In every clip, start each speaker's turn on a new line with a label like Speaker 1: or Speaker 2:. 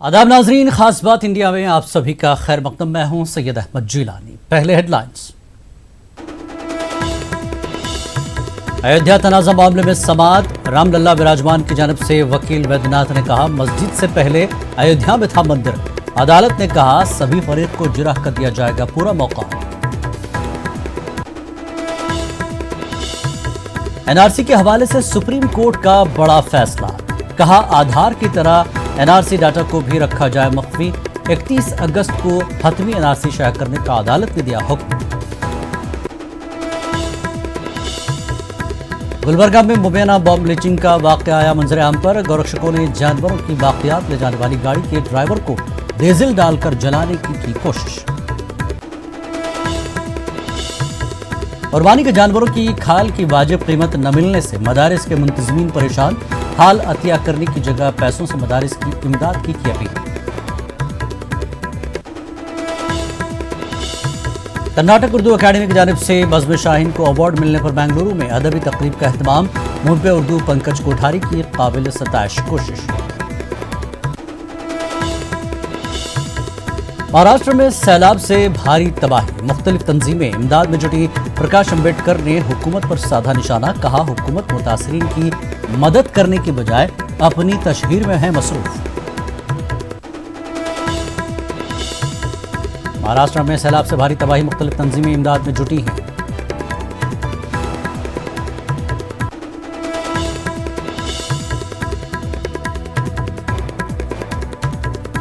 Speaker 1: आदाब नाजरीन, खास बात इंडिया में आप सभी का खैर मकदम। मैं हूं सैयद अहमद जिलानी। पहले हेडलाइंस। अयोध्या तनाज़ा मामले में समाअत, रामलल्ला विराजमान की जानिब से वकील वैद्यनाथ ने कहा मस्जिद से पहले अयोध्या में था मंदिर। अदालत ने कहा सभी फरीक को जिरह कर दिया जाएगा पूरा मौका। एनआरसी के हवाले से सुप्रीम कोर्ट का बड़ा फैसला, कहा आधार की तरह एनआरसी डाटा को भी रखा जाए मख्फी। 31 अगस्त को हतमी एनआरसी शाया करने का अदालत ने दिया हुक्म। गुलबर्गा में मुबैना बॉम्ब ब्लीचिंग का वाकया आया मंजर आम पर। गोरक्षकों ने जानवरों की बाकियात ले जाने वाली गाड़ी के ड्राइवर को डीजल डालकर जलाने की कोशिश। कुर्बानी के जानवरों की खाल की वाजिब कीमत न मिलने से मदारिस के मुंतजमीन परेशान। हाल अतिया करने की जगह पैसों से मदारिस की इमदाद की अपील। कर्नाटक उर्दू अकेडमी की जानिब से बज़्म शाहीन को अवार्ड मिलने पर बेंगलुरु में अदबी तकरीब का एहतमाम। मुंबई उर्दू पंकज कोठारी की काबिल सताइश कोशिश। महाराष्ट्र में सैलाब से भारी तबाही, मुख्तलिफ तंजीमें इमदाद में जुटी। प्रकाश अम्बेडकर ने हुकूमत पर साधा निशाना, कहा हुकूमत मुतासरीन की मदद करने की बजाय अपनी तशहीर में है मसरूफ। महाराष्ट्र में सैलाब से भारी तबाही, मुख्तलिफ तंजीमें इमदाद में जुटी हैं।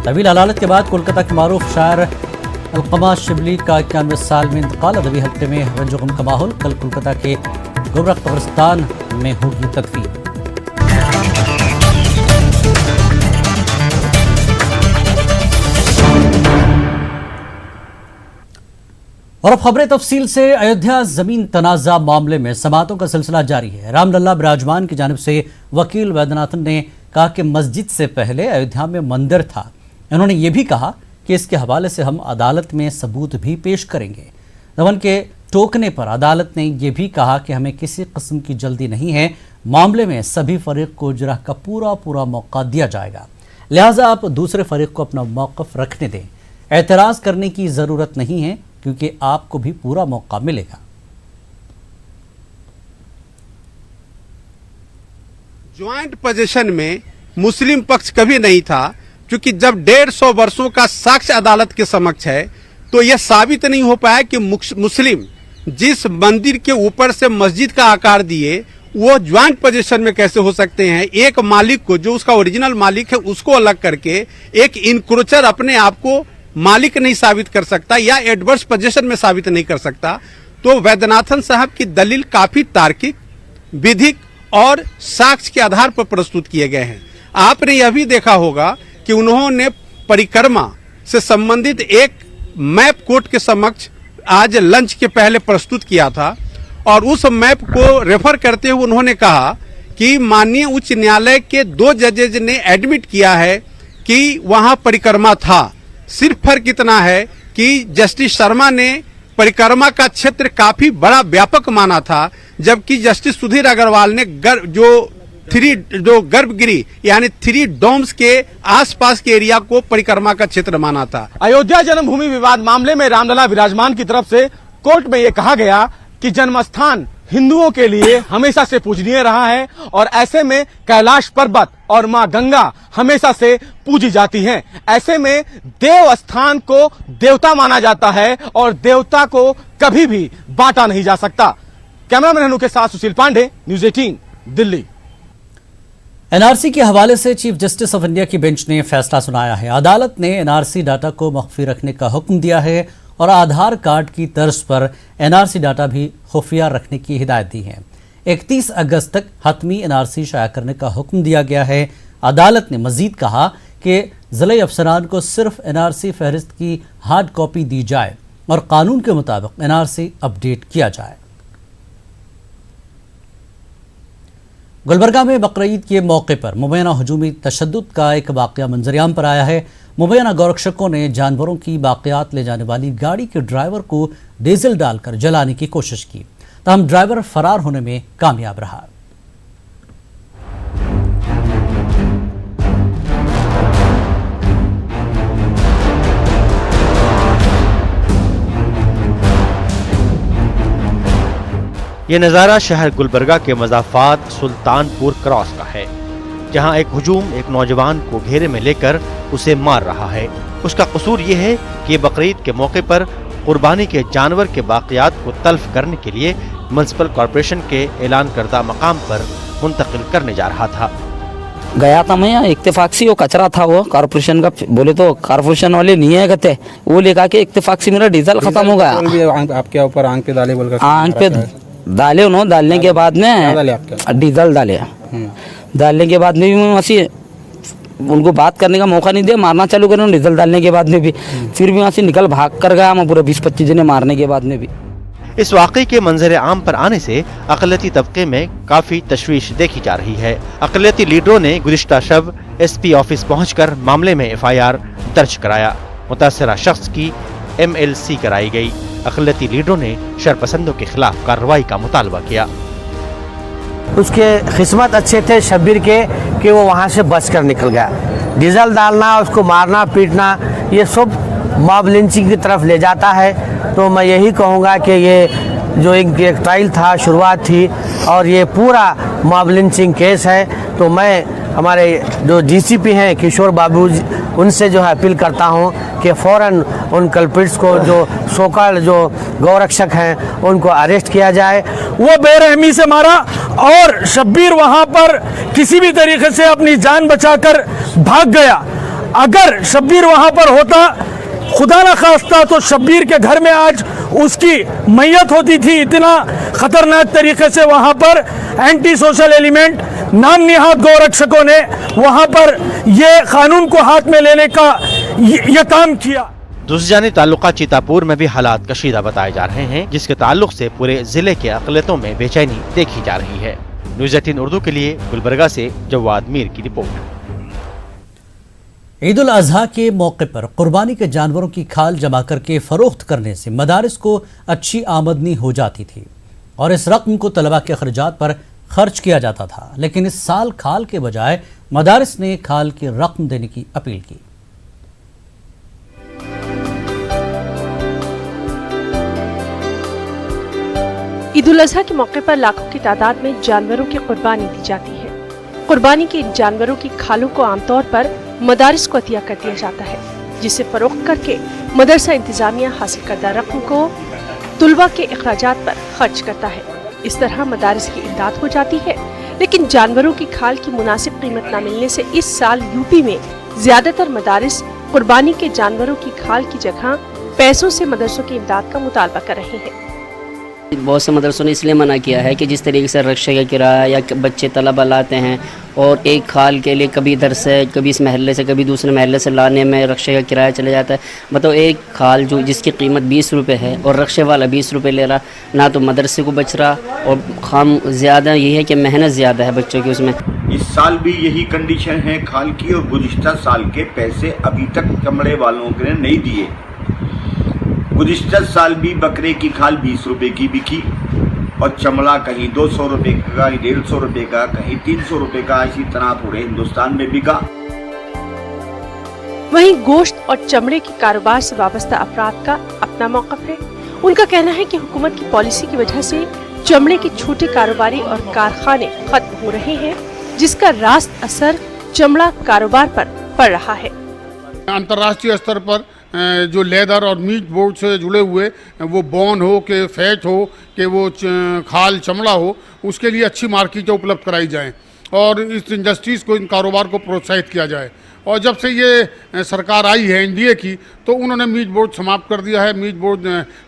Speaker 1: तवील अदालत के बाद कोलकाता के मारूफ शायर अलकमा शिबली का 91 साल में इंतकाल। अदबी हफ्ते में रंजो-गम का माहौल, कल कोलकाता के गुबरक कब्रिस्तान में होगी तदफीन। और अब खबरें तफसील से। अयोध्या जमीन तनाज़ा मामले में समाअतों का सिलसिला जारी है। रामलल्ला विराजमान की जानिब से वकील वैद्यनाथन ने कहा कि मस्जिद से पहले अयोध्या में मंदिर था। उन्होंने ये भी कहा कि इसके हवाले से हम अदालत में सबूत भी पेश करेंगे। दमन के टोकने पर अदालत ने यह भी कहा कि हमें किसी किस्म की जल्दी नहीं है, मामले में सभी फरीक को जिरह का पूरा मौका दिया जाएगा, लिहाजा आप दूसरे फरीक को अपना मौक़िफ़ रखने दें। एतराज़ करने की ज़रूरत नहीं है क्योंकि आपको भी पूरा मौका मिलेगा।
Speaker 2: ज्वाइंट पोजीशन में मुस्लिम पक्ष कभी नहीं था, क्योंकि जब 150 वर्षों का साक्ष्य अदालत के समक्ष है तो यह साबित नहीं हो पाया कि मुस्लिम जिस मंदिर के ऊपर से मस्जिद का आकार दिए वो ज्वाइंट पोजीशन में कैसे हो सकते हैं। एक मालिक को, जो उसका ओरिजिनल मालिक है, उसको अलग करके एक इंक्रोचर अपने आप को मालिक नहीं साबित कर सकता या एडवर्स पोजीशन में साबित नहीं कर सकता। तो वैद्यनाथन साहब की दलील काफी तार्किक, विधिक और साक्ष्य के आधार पर प्रस्तुत किए गए हैं। आपने यह भी देखा होगा कि उन्होंने परिक्रमा से संबंधित एक मैप कोर्ट के समक्ष आज लंच के पहले प्रस्तुत किया था और उस मैप को रेफर करते हुए उन्होंने कहा कि माननीय उच्च न्यायालय के 2 जजेज ने एडमिट किया है कि वहां परिक्रमा था। सिर्फ फर्क इतना है कि जस्टिस शर्मा ने परिक्रमा का क्षेत्र काफी बड़ा व्यापक माना था, जबकि जस्टिस सुधीर अग्रवाल ने गर्भगृह यानी 3 डोम्स के आसपास के एरिया को परिक्रमा का क्षेत्र माना था।
Speaker 3: अयोध्या जन्मभूमि विवाद मामले में रामलला विराजमान की तरफ से कोर्ट में यह कहा गया कि जन्मस्थान हिंदुओं के लिए हमेशा से पूजनीय रहा है और ऐसे में कैलाश पर्वत और मां गंगा हमेशा से पूजी जाती हैं। ऐसे में देव स्थान को देवता माना जाता है और देवता को कभी भी बांटा नहीं जा सकता। कैमरामैन हनु के साथ सुशील पांडे, न्यूज़ 18, दिल्ली।
Speaker 1: एनआरसी के हवाले से चीफ जस्टिस ऑफ इंडिया की बेंच ने फैसला सुनाया है। अदालत ने एनआरसी डाटा को मख्फी रखने का हुक्म दिया है और आधार कार्ड की तर्ज पर एनआरसी डाटा भी खुफिया रखने की हिदायत दी है। 31 अगस्त तक हतमी एनआरसी शाया करने का हुक्म दिया गया है। अदालत ने मजीद कहा कि ज़िले अफसरान को सिर्फ एनआरसी फहरिस्त की हार्ड कॉपी दी जाए और कानून के मुताबिक एनआरसी अपडेट किया जाए। गुलबर्गा में बकरीद के मौके पर मुबैना हजूमी तशद्दुद का एक वाक़या मंजरियाम पर आया है। मुबैना गौरक्षकों ने जानवरों की बाक़ियात ले जाने वाली गाड़ी के ड्राइवर को डीजल डालकर जलाने की कोशिश की, तहम ड्राइवर फरार होने में कामयाब रहा।
Speaker 4: ये नज़ारा शहर गुलबर्गा के मज़ाफ़ात सुल्तानपुर क्रॉस का है, जहां एक हुजूम एक नौजवान को घेरे में लेकर उसे मार रहा है। उसका कसूर ये है कि बकरीद के मौके पर कुर्बानी के जानवर के बाक़ियात को तल्फ करने के लिए म्युनिसिपल कॉरपोरेशन के ऐलान करदा मकाम पर मुंतकिल करने जा रहा था।
Speaker 5: गया था मैं, इत्तेफाक से वो कचरा था, वो कॉरपोरेशन का, बोले तो कॉरपोरेशन वाले नहीं है कहते, वो लेकर के इत्तेफाक से मेरा डीजल खत्म हो गया।
Speaker 6: आपके ऊपर आंख पे डाले बोलकर,
Speaker 5: आंख पे डाले उन्होंने, डालने के बाद में डीजल डाले, डालने के बाद में भी मैं वैसे उनको बात करने का मौका नहीं दिया, मारना चालू करें डीजल डालने के बाद में भी, फिर भी वहाँ से निकल भाग कर गया मैं पूरे 20-25 जने मारने के बाद में भी।
Speaker 4: इस वाक़े के मंजर आम पर आने से अक़लियती तबके में काफ़ी तशवीश देखी जा रही है। अक़लियती लीडरों ने गुज़िश्ता शब SP ऑफिस पहुंचकर मामले में FIR दर्ज कराया। मुतासरा शख्स की MLC कराई गई। अक़लियती लीडरों ने शरपसंदों के खिलाफ कार्रवाई का मुतालबा किया।
Speaker 7: उसके किस्मत अच्छे थे शब्बीर के कि वो वहाँ से बच कर निकल गया। डीजल डालना, उसको मारना पीटना, ये सब मॉब लिंचिंग की तरफ ले जाता है। तो मैं यही कहूँगा कि ये जो एक ट्रायल था, शुरुआत थी, और ये पूरा मॉब लिंचिंग केस है। तो मैं हमारे जो DCP हैं किशोर बाबू, उनसे जो है अपील करता हूँ कि फ़ौरन उन कल्प्रिट्स को, जो सोकल जो गौरक्षक हैं, उनको अरेस्ट किया जाए।
Speaker 8: वो बेरहमी से मारा और शब्बीर वहाँ पर किसी भी तरीके से अपनी जान बचाकर भाग गया। अगर शब्बीर वहाँ पर होता, खुदा न खास्ता, तो शब्बीर के घर में आज उसकी मैयत होती थी। इतना खतरनाक तरीके से वहाँ पर एंटी सोशल एलिमेंट, नाम निहाद गौरक्षकों ने वहाँ पर ये कानून को हाथ में लेने का ये काम किया।
Speaker 4: दूसरी जानिब ताल्लुका चितापुर में भी हालात कशीदा बताए जा रहे हैं, जिसके ताल्लुक से पूरे जिले के अक़लियतों में बेचैनी देखी जा रही है। न्यूज़ 18 उर्दू के लिए गुलबर्गा से जवाद मीर की रिपोर्ट।
Speaker 1: ईद उल अजहा के मौके पर कुर्बानी के जानवरों की खाल जमा करके फरोख्त करने से मदारिस को अच्छी आमदनी हो जाती थी और इस रकम को तलबा के अखराजात पर खर्च किया जाता था। लेकिन इस साल खाल के बजाय मदारिस ने खाल की रकम देने की अपील की।
Speaker 9: ईद उल अजहा के मौके पर लाखों की तादाद में जानवरों की कुर्बानी दी जाती है। कुर्बानी के इन जानवरों की खालों को आमतौर पर मदारिस को अतिया कर दिया जाता है, जिसे फरोख्त करके मदरसा इंतजामिया हासिल करदा रकम को तुलबा के अखराजात पर खर्च करता है। इस तरह मदारिस की इमदाद हो जाती है। लेकिन जानवरों की खाल की मुनासिब कीमत न मिलने से इस साल यूपी में ज्यादातर मदारिस कुर्बानी के जानवरों की खाल की जगह पैसों से मदरसों की इमदाद का मुतालबा कर रहे हैं।
Speaker 5: बहुत से मदरसों ने इसलिए मना किया है कि जिस तरीके से रक्षा का किराया या बच्चे तलबा लाते हैं और एक खाल के लिए कभी इधर से, कभी इस महल्ले से, कभी दूसरे महल्ले से लाने में रक्षा का किराया चले जाता है। मतलब एक खाल जो जिसकी कीमत 20 रुपये है और रक्षा वाला 20 रुपये ले रहा, ना तो मदरसे को बच रहा और खाम ज़्यादा ये है कि मेहनत ज़्यादा है बच्चों की उसमें।
Speaker 10: इस साल भी यही कंडीशन है खाल की, और गुज़िश्ता साल के पैसे अभी तक चमड़े वालों ने नहीं दिए। गुज़िश्ता साल भी बकरे की खाल 20 रुपए की बिकी और चमड़ा कहीं 200 रुपए का, 150 रुपए का, कहीं 300 रुपए का, इसी तरह पूरे हिंदुस्तान में बिका।
Speaker 9: वहीं गोश्त और चमड़े के कारोबार से वाबस्ता अफराद का अपना मौक़िफ़ है। उनका कहना है कि हुकूमत की पॉलिसी की वजह से चमड़े के छोटे कारोबारी और कारखाने खत्म हो रहे हैं, जिसका रास्त असर चमड़ा कारोबार पर पड़ रहा है।
Speaker 11: अंतर्राष्ट्रीय स्तर पर जो लेदर और मीट बोर्ड से जुड़े हुए, वो बॉन हो के फैट हो कि वो खाल चमड़ा हो, उसके लिए अच्छी मार्केटें उपलब्ध कराई जाएं और इस इंडस्ट्रीज़ को, इन कारोबार को प्रोत्साहित किया जाए। और जब से ये सरकार आई है NDA की, तो उन्होंने मीट बोर्ड समाप्त कर दिया है। मीट बोर्ड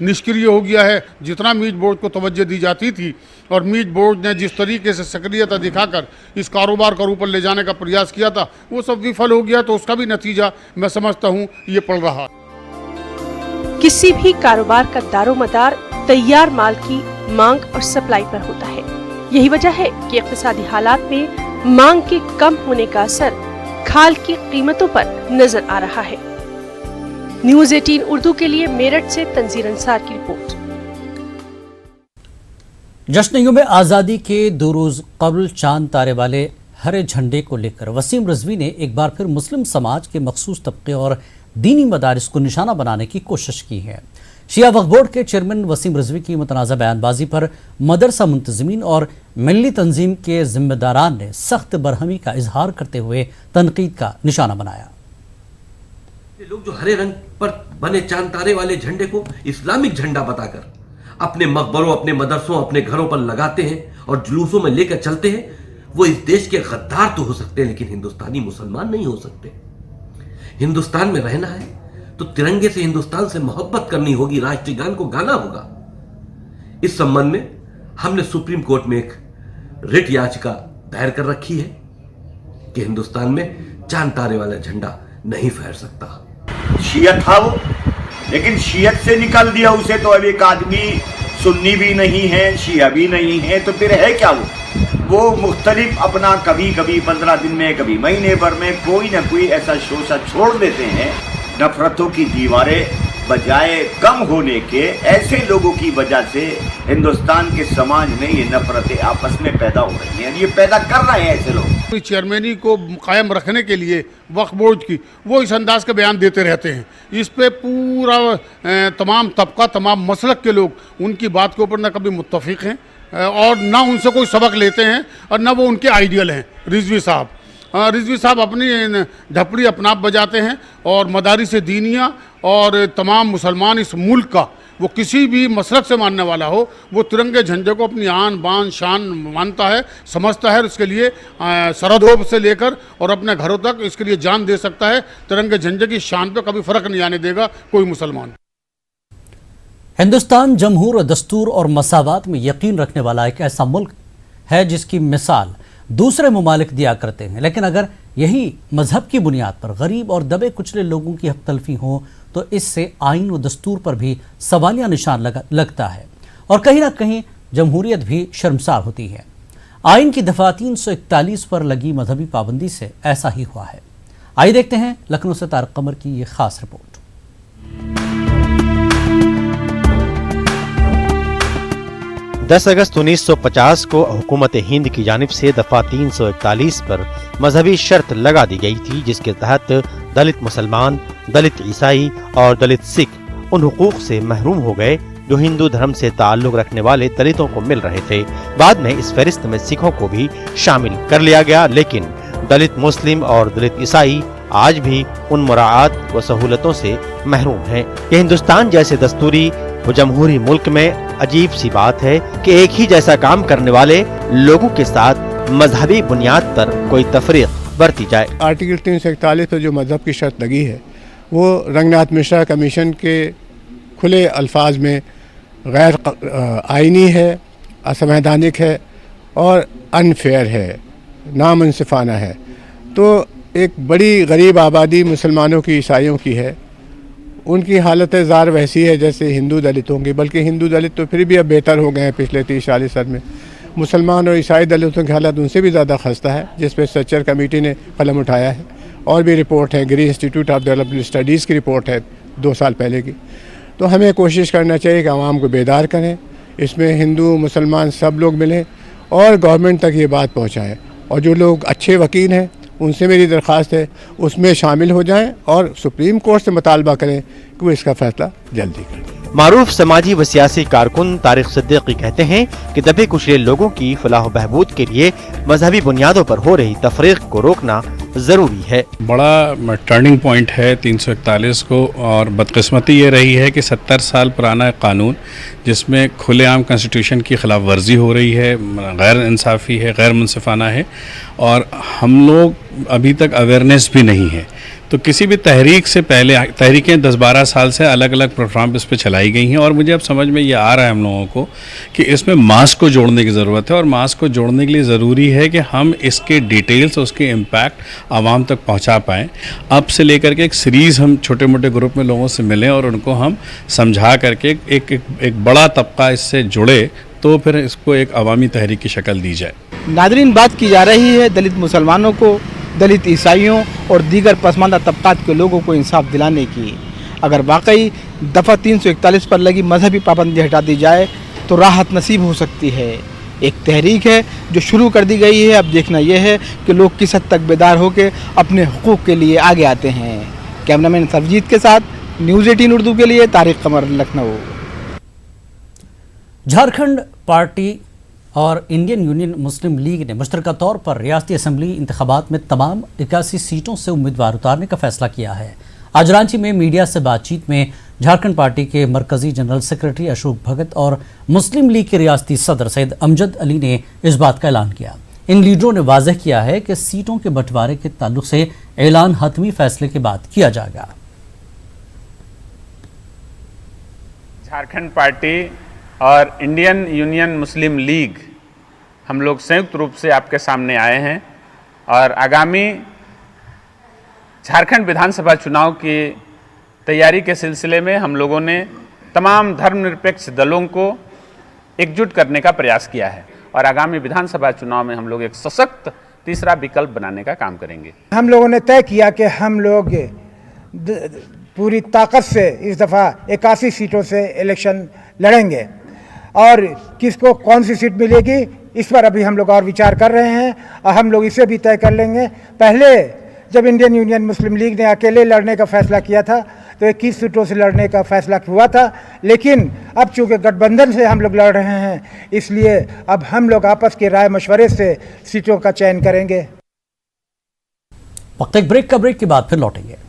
Speaker 11: निष्क्रिय हो गया है। जितना मीट बोर्ड को तवज्जो दी जाती थी और मीट बोर्ड ने जिस तरीके से सक्रियता दिखाकर इस कारोबार को ऊपर ले जाने का प्रयास किया था, वो सब विफल हो गया। तो उसका भी नतीजा मैं समझता हूँ ये पड़ रहा।
Speaker 9: किसी भी कारोबार का दारोमदार तैयार माल की मांग और सप्लाई पर होता है। यही वजह है कि इक़्तिसादी हालात में मांग के कम होने का असर खाल की कीमतों पर नजर आ रहा है। न्यूज़ 18 उर्दू के लिए मेरठ से तंजीर अंसार की रिपोर्ट।
Speaker 1: जश्न यौम आज़ादी के 2 रोज कबल चांद तारे वाले हरे झंडे को लेकर वसीम रिजवी ने एक बार फिर मुस्लिम समाज के मखसूस तबके और दीनी मदारिस को निशाना बनाने की कोशिश की है। शिया वक्फ बोर्ड के चेयरमैन वसीम रिजवी की मुतनाज़ा बयानबाजी पर मदरसा मुंतज़मीन और मिल्ली तंजीम के जिम्मेदारान ने सख्त बरहमी का इजहार करते हुए तनकीद का निशाना बनाया।
Speaker 6: लोग जो हरे रंग पर बने चांद तारे वाले झंडे को इस्लामिक झंडा बताकर अपने मकबरों, अपने मदरसों, अपने घरों पर लगाते हैं और जुलूसों में लेकर चलते हैं, वो इस देश के गद्दार तो हो सकते हैं लेकिन हिंदुस्तानी मुसलमान नहीं हो सकते। हिंदुस्तान में रहना है तो तिरंगे से, हिंदुस्तान से मोहब्बत करनी होगी, राष्ट्रीय गान को गाना होगा। इस संबंध में हमने सुप्रीम कोर्ट में एक रिट याचिका दायर कर रखी है कि हिंदुस्तान में चांद तारे वाला झंडा नहीं फहर सकता।
Speaker 10: शियत था वो, लेकिन शियत से निकाल दिया उसे, तो अब एक आदमी सुन्नी भी नहीं है, शिया भी नहीं है, तो फिर है क्या वो मुख्तलिफ अपना कभी कभी 15 दिन में, कभी महीने भर में कोई ना कोई ऐसा शोषा छोड़ देते हैं। नफरतों की दीवारें बजाय कम होने के, ऐसे लोगों की वजह से हिंदुस्तान के समाज में ये नफरतें आपस में पैदा हो रही हैं, ये पैदा कर रहे हैं ऐसे लोग।
Speaker 11: चेयरमैनी को कायम रखने के लिए वक्फ बोर्ड की वो इस अंदाज का बयान देते रहते हैं। इस पे पूरा तमाम तबका, तमाम मसलक के लोग उनकी बात के ऊपर न कभी मुत्तफिक हैं और ना उनसे कोई सबक लेते हैं और ना वो उनके आइडियल हैं। रिजवी साहब अपनी ढपड़ी अपना आप बजाते हैं और मदारिस दीनिया और तमाम मुसलमान इस मुल्क का, वो किसी भी मसलक से मानने वाला हो, वो तिरंगे झंडे को अपनी आन बान शान मानता है, समझता है। इसके लिए सरहदों से लेकर और अपने घरों तक इसके लिए जान दे सकता है। तिरंगे झंडे की शान पे कभी फ़र्क नहीं आने देगा कोई मुसलमान।
Speaker 1: हिंदुस्तान जमहूर दस्तूर और मसावात में यकीन रखने वाला एक ऐसा मुल्क है जिसकी मिसाल दूसरे ममालिक दिया करते हैं, लेकिन अगर यही मजहब की बुनियाद पर गरीब और दबे कुचले लोगों की हक तलफी हो तो इससे आइन व दस्तूर पर भी सवालिया निशान लगता है और कहीं ना कहीं जमहूरियत भी शर्मसार होती है। आइन की दफ़ा 341 पर लगी मजहबी पाबंदी से ऐसा ही हुआ है। आइए देखते हैं लखनऊ से तारक कमर की ये खास रिपोर्ट।
Speaker 4: 10 अगस्त 1950 को हुकूमत हिंद की जानिब से दफा 341 पर मजहबी शर्त लगा दी गई थी, जिसके तहत दलित मुसलमान, दलित ईसाई और दलित सिख उन हुकूक से महरूम हो गए जो हिंदू धर्म से ताल्लुक रखने वाले दलितों को मिल रहे थे। बाद में इस फहरिस्त में सिखों को भी शामिल कर लिया गया, लेकिन दलित मुस्लिम और दलित ईसाई आज भी उन मुराआत व सहूलतों से महरूम हैं। ये हिंदुस्तान जैसे दस्तूरी व जमहूरी मुल्क में अजीब सी बात है कि एक ही जैसा काम करने वाले लोगों के साथ मजहबी बुनियाद पर कोई तफरीक बरती जाए।
Speaker 12: आर्टिकल 341 पर जो मजहब की शर्त लगी है वो रंगनाथ मिश्रा कमीशन के खुले अल्फाज में गैर आइनी है, असंवैधानिक है और अनफेयर है, नामुनसिफाना है। तो एक बड़ी गरीब आबादी मुसलमानों की, ईसाइयों की है, उनकी हालत ज़ार वैसी है जैसे हिंदू दलितों की, बल्कि हिंदू दलित तो फिर भी अब बेहतर हो गए हैं पिछले 30-40 साल में। मुसलमान और ईसाई दलितों की हालत उनसे भी ज़्यादा खस्ता है, जिस पर सच्चर कमेटी ने कलम उठाया है। और भी रिपोर्ट है, green institute of development studies की रिपोर्ट है 2 साल पहले की। तो हमें कोशिश करना चाहिए कि आवाम को बेदार करें, इसमें हिंदू मुसलमान सब लोग मिलें और गवर्नमेंट तक ये बात पहुँचाएँ। और जो लोग अच्छे वकील हैं उनसे मेरी दरख्वास्त है उसमें शामिल हो जाएं और सुप्रीम कोर्ट से मुतालबा करें कि वो इसका फैसला जल्दी करें।
Speaker 4: मारूफ समाजी व सियासी कारकुन तारिक सिद्दीकी कहते हैं कि दबे कुचले लोगों की फलाह बहबूद के लिए मजहबी बुनियादों पर हो रही तफरीक को रोकना जरूरी है।
Speaker 13: बड़ा टर्निंग पॉइंट है 341 को, और बदकिस्मती ये रही है कि 70 साल पुराना कानून जिसमें खुलेआम कॉन्स्टिट्यूशन की खिलाफ वर्जी हो रही है, गैर इंसाफ़ी है, गैर मुनसिफाना है, और हम लोग अभी तक अवेयरनेस भी नहीं है। तो किसी भी तहरीक से पहले, तहरीकें 10-12 साल से अलग अलग प्लेटफॉर्म इस पर चलाई गई हैं, और मुझे अब समझ में ये आ रहा है हम लोगों को कि इसमें मास को जोड़ने की ज़रूरत है। और मास को जोड़ने के लिए ज़रूरी है कि हम इसके डिटेल्स, उसके इम्पैक्ट आवाम तक पहुंचा पाएँ। अब से लेकर के एक सीरीज़ हम छोटे मोटे ग्रुप में लोगों से मिलें और उनको हम समझा करके एक बड़ा तबका इससे जुड़े, तो फिर इसको एक अवामी तहरीक की शक्ल दी जाए।
Speaker 14: नादरीन, बात की जा रही है दलित मुसलमानों को, दलित ईसाइयों और दीगर पसमानदा तबकात के लोगों को इंसाफ दिलाने की। अगर वाकई दफ़ा 341 पर लगी मजहबी पाबंदी हटा दी जाए तो राहत नसीब हो सकती है। एक तहरीक है जो शुरू कर दी गई है, अब देखना यह है कि लोग किस हद तक बेदार होकर अपने हुकूक के लिए आगे आते हैं। कैमरामैन सरजीत के साथ न्यूज़ 18 उर्दू के लिए तारिक कमर, लखनऊ।
Speaker 1: झारखंड पार्टी और इंडियन यूनियन मुस्लिम लीग ने मुश्तरका तौर पर रियासती असम्बली इंतखाबात में तमाम 81 सीटों से उम्मीदवार उतारने का फैसला किया है। आज रांची में मीडिया से बातचीत में झारखंड पार्टी के मरकजी जनरल सेक्रेटरी अशोक भगत और मुस्लिम लीग के रियासती सदर सैयद अमजद अली ने इस बात का ऐलान किया। इन लीडरों ने वाज़ेह किया है कि सीटों के बंटवारे के ताल्लुक से ऐलान हतमी फैसले के बाद किया जाएगा।
Speaker 15: झारखंड पार्टी और इंडियन यूनियन मुस्लिम लीग हम लोग संयुक्त रूप से आपके सामने आए हैं और आगामी झारखंड विधानसभा चुनाव की तैयारी के सिलसिले में हम लोगों ने तमाम धर्मनिरपेक्ष दलों को एकजुट करने का प्रयास किया है और आगामी विधानसभा चुनाव में हम लोग एक सशक्त तीसरा विकल्प बनाने का काम करेंगे।
Speaker 16: हम लोगों ने तय किया कि हम लोग पूरी ताकत से इस दफ़ा 81 सीटों से इलेक्शन लड़ेंगे और किसको कौन सी सीट मिलेगी इस पर अभी हम लोग और विचार कर रहे हैं और हम लोग इसे भी तय कर लेंगे। पहले जब इंडियन यूनियन मुस्लिम लीग ने अकेले लड़ने का फैसला किया था तो 21 सीटों से लड़ने का फैसला हुआ था, लेकिन अब चूंकि गठबंधन से हम लोग लड़ रहे हैं इसलिए अब हम लोग आपस के राय मशवरे से सीटों का चयन करेंगे।
Speaker 1: वक्त एक ब्रेक के बाद फिर लौटेंगे।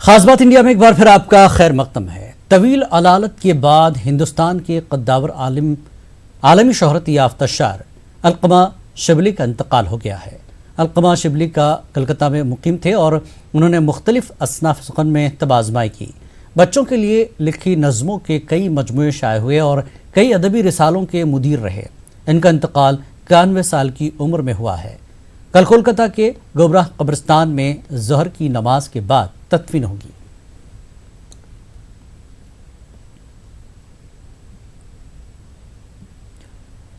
Speaker 1: खास बात इंडिया में एक बार फिर आपका खैर मकदम है। तवील अदालत के बाद हिंदुस्तान के कद्दावर आलमी शोहरत याफ्ता शायर अलकमा शिबली का इंतकाल हो गया है। अलकमा शिबली का कलकत्ता में मुकीम थे और उन्होंने मुख्तलिफ असनाफ फ़न में तबाज़माई की। बच्चों के लिए लिखी नज़मों के कई मजमूए शाये हुए और कई अदबी रिसालों के मुदीर रहे। इनका इंतकाल 91 साल की उम्र में हुआ है। कल कोलकाता के गोबराह कब्रिस्तान में ज़हर की नमाज के बाद तदफीन होगी।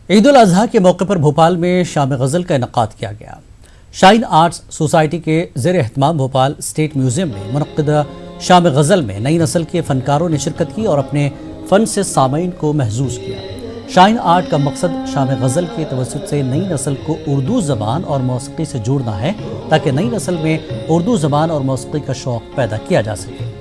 Speaker 1: ईद उल अजहा के मौके पर भोपाल में शाम गज़ल का इनेकाद किया गया। शाइन आर्ट्स सोसाइटी के ज़ेर एहतमाम भोपाल स्टेट म्यूजियम में मुनक़्क़िदा शाम गज़ल में नई नस्ल के फ़नकारों ने शिरकत की और अपने फ़न से सामीन को महजूज़ किया। शाइन आर्ट का मकसद शाम गज़ल के तवस्सुत से नई नस्ल को उर्दू ज़बान और मौसीक़ी से जोड़ना है ताकि नई नस्ल में उर्दू ज़बान और मौसीक़ी का शौक़ पैदा किया जा सके।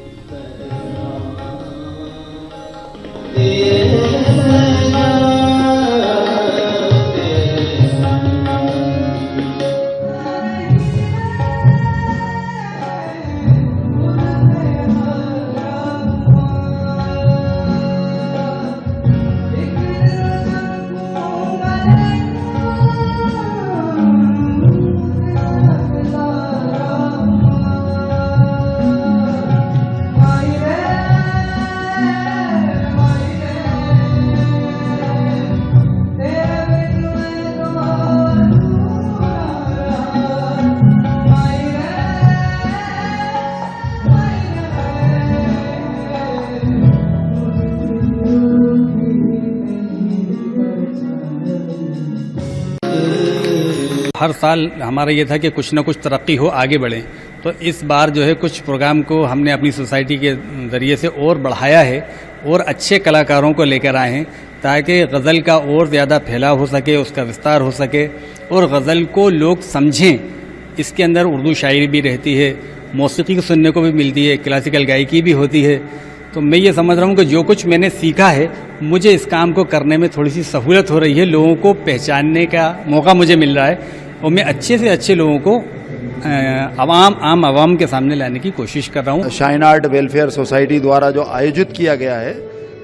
Speaker 17: हर साल हमारा ये था कि कुछ ना कुछ तरक्की हो, आगे बढ़ें। तो इस बार जो है कुछ प्रोग्राम को हमने अपनी सोसाइटी के ज़रिए से और बढ़ाया है और अच्छे कलाकारों को लेकर आए हैं ताकि गज़ल का और ज़्यादा फैलाव हो सके, उसका विस्तार हो सके और गज़ल को लोग समझें। इसके अंदर उर्दू शायरी भी रहती है, मौसीक़ी को सुनने को भी मिलती है, क्लासिकल गायकी भी होती है। तो मैं ये समझ रहा हूँ कि जो कुछ मैंने सीखा है मुझे इस काम को करने में थोड़ी सी सहूलत हो रही है, लोगों को पहचानने का मौका मुझे मिल रहा है और मैं अच्छे से अच्छे लोगों को आम आवाम के सामने लाने की कोशिश कर रहा हूँ।
Speaker 18: शाइन आर्ट वेलफेयर सोसाइटी द्वारा जो आयोजित किया गया है,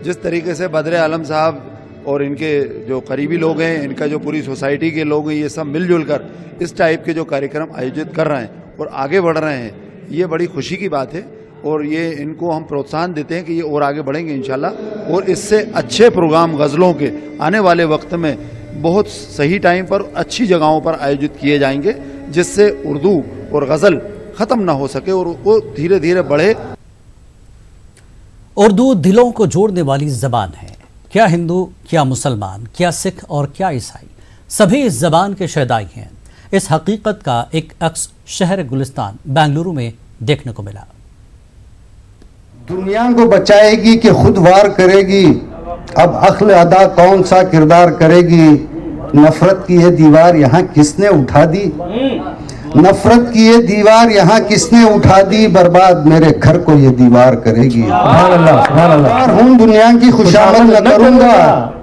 Speaker 18: जिस तरीके से बद्र आलम साहब और इनके जो करीबी लोग हैं, इनका जो पूरी सोसाइटी के लोग हैं, ये सब मिलजुल कर इस टाइप के जो कार्यक्रम आयोजित कर रहे हैं और आगे बढ़ रहे हैं, ये बड़ी खुशी की बात है और ये इनको हम प्रोत्साहन देते हैं कि ये और आगे बढ़ेंगे इंशाल्लाह और इससे अच्छे प्रोग्राम गज़लों के आने वाले वक्त में बहुत सही टाइम पर अच्छी जगहों पर आयोजित किए जाएंगे, जिससे उर्दू और गज़ल ख़त्म ना हो सके और वो धीरे धीरे बढ़े।
Speaker 1: उर्दू दिलों को जोड़ने वाली ज़बान है। क्या हिंदू, क्या मुसलमान, क्या सिख और क्या ईसाई, सभी इस ज़बान के शहदाई हैं। इस हकीकत का एक अक्स शहर गुलिस्तान बेंगलुरु में देखने को मिला।
Speaker 19: दुनिया को बचाएगी कि खुद वार करेगी, अब अक्ल अदा कौन सा किरदार करेगी, नफरत की ये दीवार यहाँ किसने उठा दी, नफरत की ये दीवार यहाँ किसने उठा दी, बर्बाद मेरे घर को ये दीवार करेगी। और हूँ दुनिया की खुशामद न करूंगा,